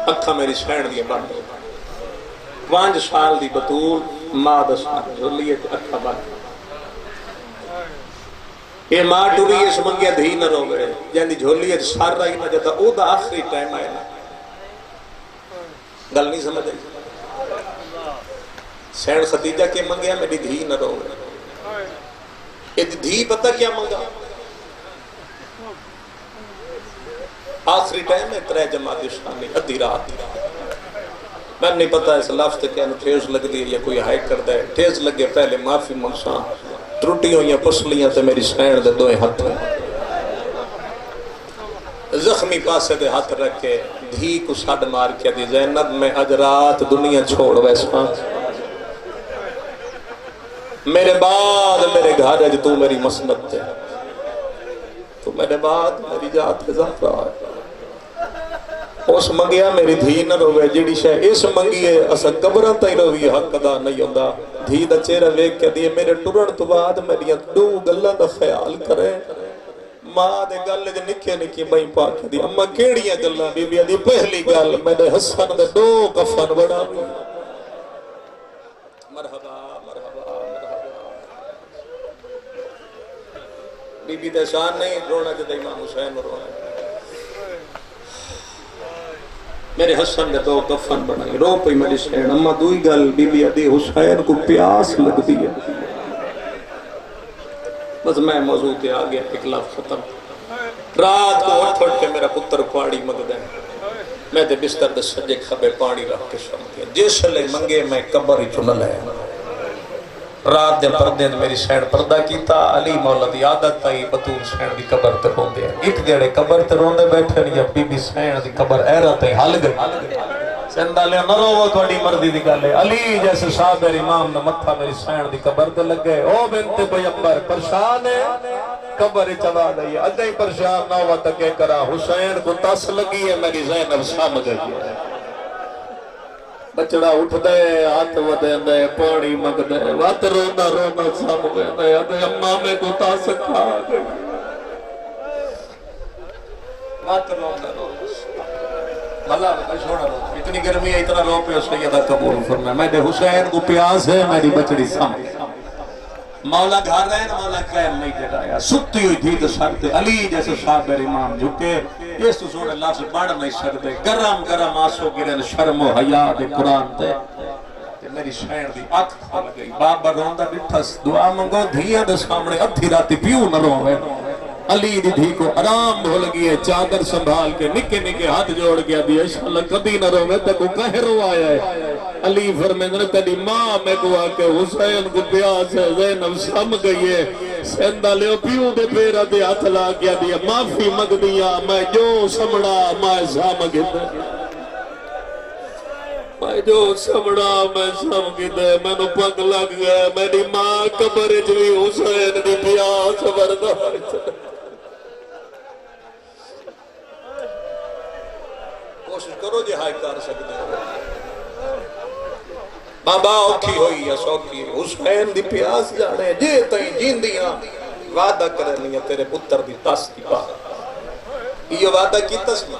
اکھا میری سین دی بند 5 سال دی بطول ماں دا سر جھولی اکھا بند یہ ماں ٹوری اس منگیا دھی نہ رو گئے جہاں دی جھولی ہے سار رہی نہ جاتا او دا آخری ٹائم آئے نا گل نہیں سمجھ آئی سین خدیجہ کے منگیا میری دھی نہ رو گئے یہ دھی پتہ کیا منگا آخری ٹائم ہے 3 جماعت شامی ادھی رات میں نہیں پتا اس لفظ کیا ٹھیس لگ دی یا کوئی ہائے کر دے ٹھیس لگے پہلے معافی منگساں ٹروٹی ہوئیاں پسلیاں تے میری سین دے دوئے ہاتھ زخمی پاسے دے ہاتھ رکھ کے دھی کو ساڑھ مار کیا دی زینب میں اج رات دنیا چھوڑ ویسا میرے بعد میرے گھر ہے جو تو میری مسند تے تو میرے بعد میری جات ذات رہا ہے اس منگیا میری دھی نہ روے جیڑی شاہ اس منگیے اسا قبرہ تائی روی حق ادا نہیں ہوندہ دھی دا چہرہ ویک کے دیئے میرے ٹرن تو بعد میری 2 گلہ دا خیال کرے ماں دے گلے دے نکھے نکھے بھائی پاک دی اما کیڑیاں گلہ بی بی دی پہلی گل میرے حسن دے 2 کفن بڑا مرحبا مرحبا مرحبا بی بی دے شان نہیں رونا جدہ امام حسین رونا میرے حسن نے 2 کفن بنائی رو پئی میری سین اما دوئی گل بی بی ادھی حسین کو پیاس لگ دی ہے بس میں موضوع تے آگیا ایک لفظ ختم رات کو اٹھ کے میرا پتر پاڑی مگ دیں میں دے بستر دے سجے کھبے پانی رکھ کے شام دیا جس لے منگے میں قبر ہی چنہ لے رات دے پردے میری سین پردہ کیتا علی مولا دی عادت تائی بطول سین دی قبر تے رون دے ایک دیڑے قبر تے رون دے بیٹھے نہیں بی بی سین دی قبر ایرہ تائی حل گئی سندہ لے نہ رو وہ توڑی مردی دی گالے علی جیسے صابر امام نے متھا میری سین دی قبر تے لگ گئے او بنت پیغمبر پرشان ہے قبر چلا دئی ادھائی پرشان نہ ہوا تکے کرا حسین کو تس لگی ہے میری زینب سام گئی ہے بچڑا اٹھ دے ہاتھ ودے دے پانی مگ دے وات رونا رونا سام گئے دے ادھے اممہ میں کو تاس کھا گئی وات رونا رونا ملا چھوڑا رو اتنی گرمی ہے اتنا رو پہ سیدہ قبول فرمائے میں دے حسین کو پیاس ہے میری بچڑی سام مولا گھر رہے نا مولا قیم نہیں جگایا ستی ہوئی تھی تو سرتے علی جیسے صابر امام جھکے اس تو سوڑ اللہ سے بڑھ نہیں سکتے گرم گرم آنسو گرن شرم و حیاء دے قرآن تے میری شہر دی آنکھ کھل گئی بابا روندہ بٹھس دعا منگو دھیاں دے سامنے ادھی راتی پیو نہ روے علی دی دھی کو آرام ہو لگی ہے چادر سنبھال کے نکے نکے ہاتھ جوڑ گیا دی انشاءاللہ کبھی نہ روے تک وہ کہہ رو آیا ہے علی فرمیندر کدی ماں میں کو آکے حسین کو پیاس ہے زینب سم گئی ہے سندہ لیو پیو دے پیرہ دے ہاتھ لا گیا دیا معافی مگ دیا میں جو سمڑا میں سام گیا میں جو سمڑا میں سام گیا میں نو پک لگ گیا میری ماں قبر جوی حسین دی پیاس برداشت کوشش کرو جی ہائی کر سکتے ہیں بابا اوکھی ہوئی یا سوکھی حسین دی پیاس جانے جے تائیں جیندیاں وعدہ کرنی تیرے پتر دی تس دی پاک یہ وعدہ کی تسمہ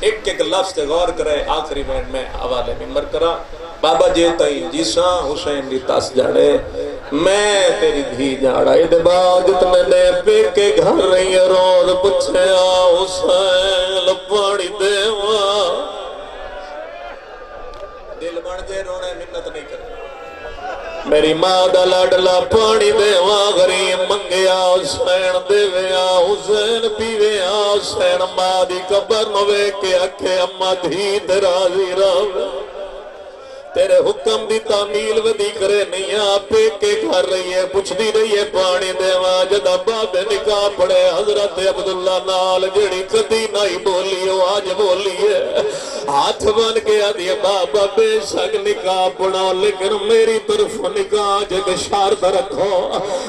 ایک ایک لفظ تے غور کرے آخری بینڈ میں حوالے ممبر کرا بابا جے تائیں جیساں حسین دی تس جانے میں تیری دھی جاڑا ایدے باجت میں نے پہ کے گھر رہی رون پچھے آ حسین لپاڑی دیوان دل بن جے رونے منت نہیں کرے میری ماں دا لاڈلا پانی دیواں غریب منگیا حسین دیویا حسین پیویا حسین ماں دی قبر نو ویکھ کے آکھے اماں دھی تے راضی رہو تیرے حکم دی تعمیل ودی کرے نہیں آپے کے گھر رہی ہے پوچھ دی رہی ہے پانی دیواں جدا بابے نکاح پڑے حضرت عبداللہ نال جڑی کدی نہیں بولی وہ آج بولی ہے ہاتھ بن کے آدھی بابا بے شک نکاح پڑھا لیکن میری طرف نکاح جگ شارد رکھو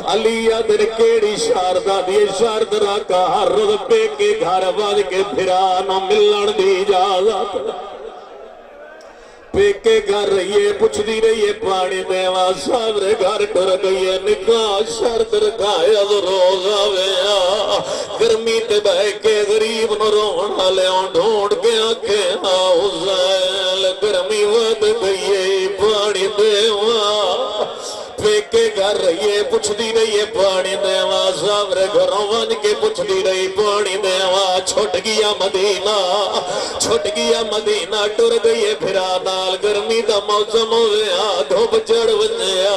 علی ادر کیڑی شاردہ دی شارد رکھا ہر روز پے کے گھر بج کے پھرانا ملن دی اجازت پیکے گھر رہیے پوچھ دی رہیے پانی دیواں سامنے گھر ٹر گئیے نکاح شرط رکھایا تو روز آویا گرمی تے بہ کے غریب نو رونا لیاں ڈھونڈ کے آنکھیں حسین گرمی ود گئیے پانی دیواں پیکے گھر رہیے پوچھ دی رہیے پانی دیواں سامنے گھروں ون کے پوچھ دی رہی پانی دیواں چھٹ گیا مدینہ ٹر گئیے پھرا نال گرمی دا موسم ہویا دھوپ چڑھ ونجیا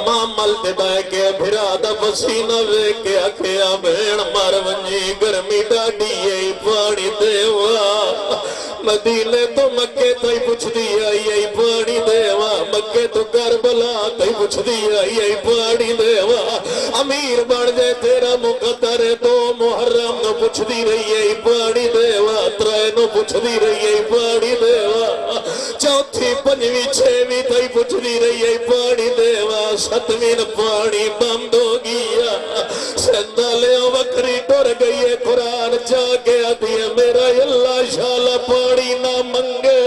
ماں مل تے بہ کے پھرا دا پسینہ ویکھ کے آکھیا بھیڑ مر ونجی گرمی ڈاڈی اے پانی دیواں مدینے تو مکے تئی پوچھ دی آئی پانی دیواں مکے تو کربلا تئی پوچھ دی آئی پانی دیواں امیر بن جائے تیرا مقدر تو محرم نو پوچھ دی رہی ہے پانی دیواں ترائے نو پوچھ دی رہی ہے پانی دیواں چوتھی پنجویں چھویں تئی پوچھ دی رہی ہے پانی دیواں ستویں پانی بند ہو گیا سندالیاں وکری ٹر گئی ہے قرآن جا کے آدھی ہے میرا اللہ شالا پانی نہ منگے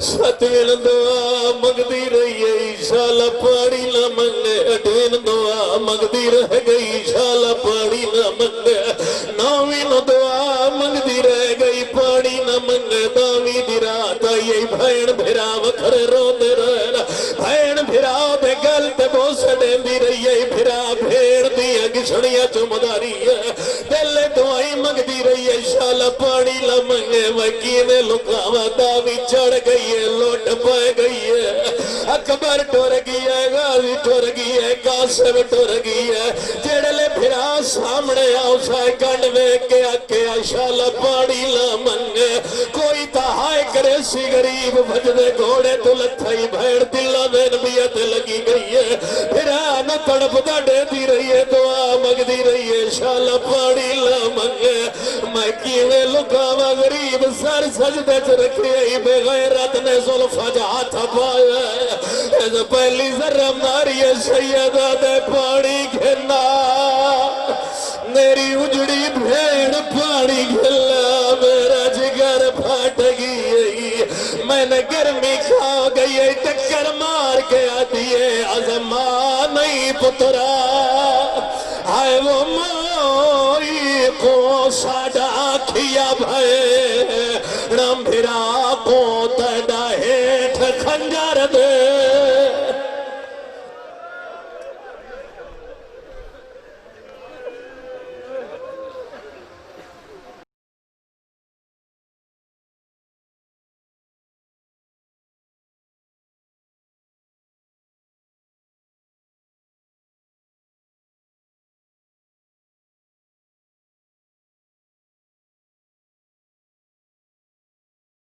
ستویں دعا مگدی رہی ہے شالا پانی نہ منگے اٹھویں دعا مگدی رہ گئی شالا پانی نہ منگے نویں دعا مگدی رہ گئی پانی نہ منگے داویں دی رات آئی بھین بھرا وکھرے روندے رہنا بھین بھرا دے گل تے بوسے دیندی رہی ہے بھرا بھیڑ دیا گھسڑیاں چمداری ہے دل دعائی مگدی رہی ہے شالا پانی نہ منگے وکینے لکاوا داویں چڑھ گئی ہے لوٹ پائے گئی ہے اکبر ٹور گئی ہے غازی ٹور گئی ہے قاسم ٹور گئی ہے جڑلے پھرا سامنے آؤ سائے کنڈ میں کے آکے شالا پانی نہ منگے کوئی تہائے کرے سی غریب بھجدے گھوڑے تو لتھائی بھیڑ دلہ میں نبیت لگی گئی ہے پھرا نہ تڑپ دا دے دی رہی ہے دعا مگدی رہی ہے شالا پانی نہ منگے میں کیوے لکاوا غریب سر سجدے چ رکھے بے غیرت نے زلفہ جہاں تھا پایا ایسا پہلی ذرہ ماری سیدہ دے پانی گھنا میری اجڑی بھیڑ پانی گھلا میرا جگر پھٹ گئی میں نے گرمی کھا گئی ٹکر مار کے آتی ہے عظمہ نہیں پترا آئے وہ موئی کو ساڑا کھیا بھائی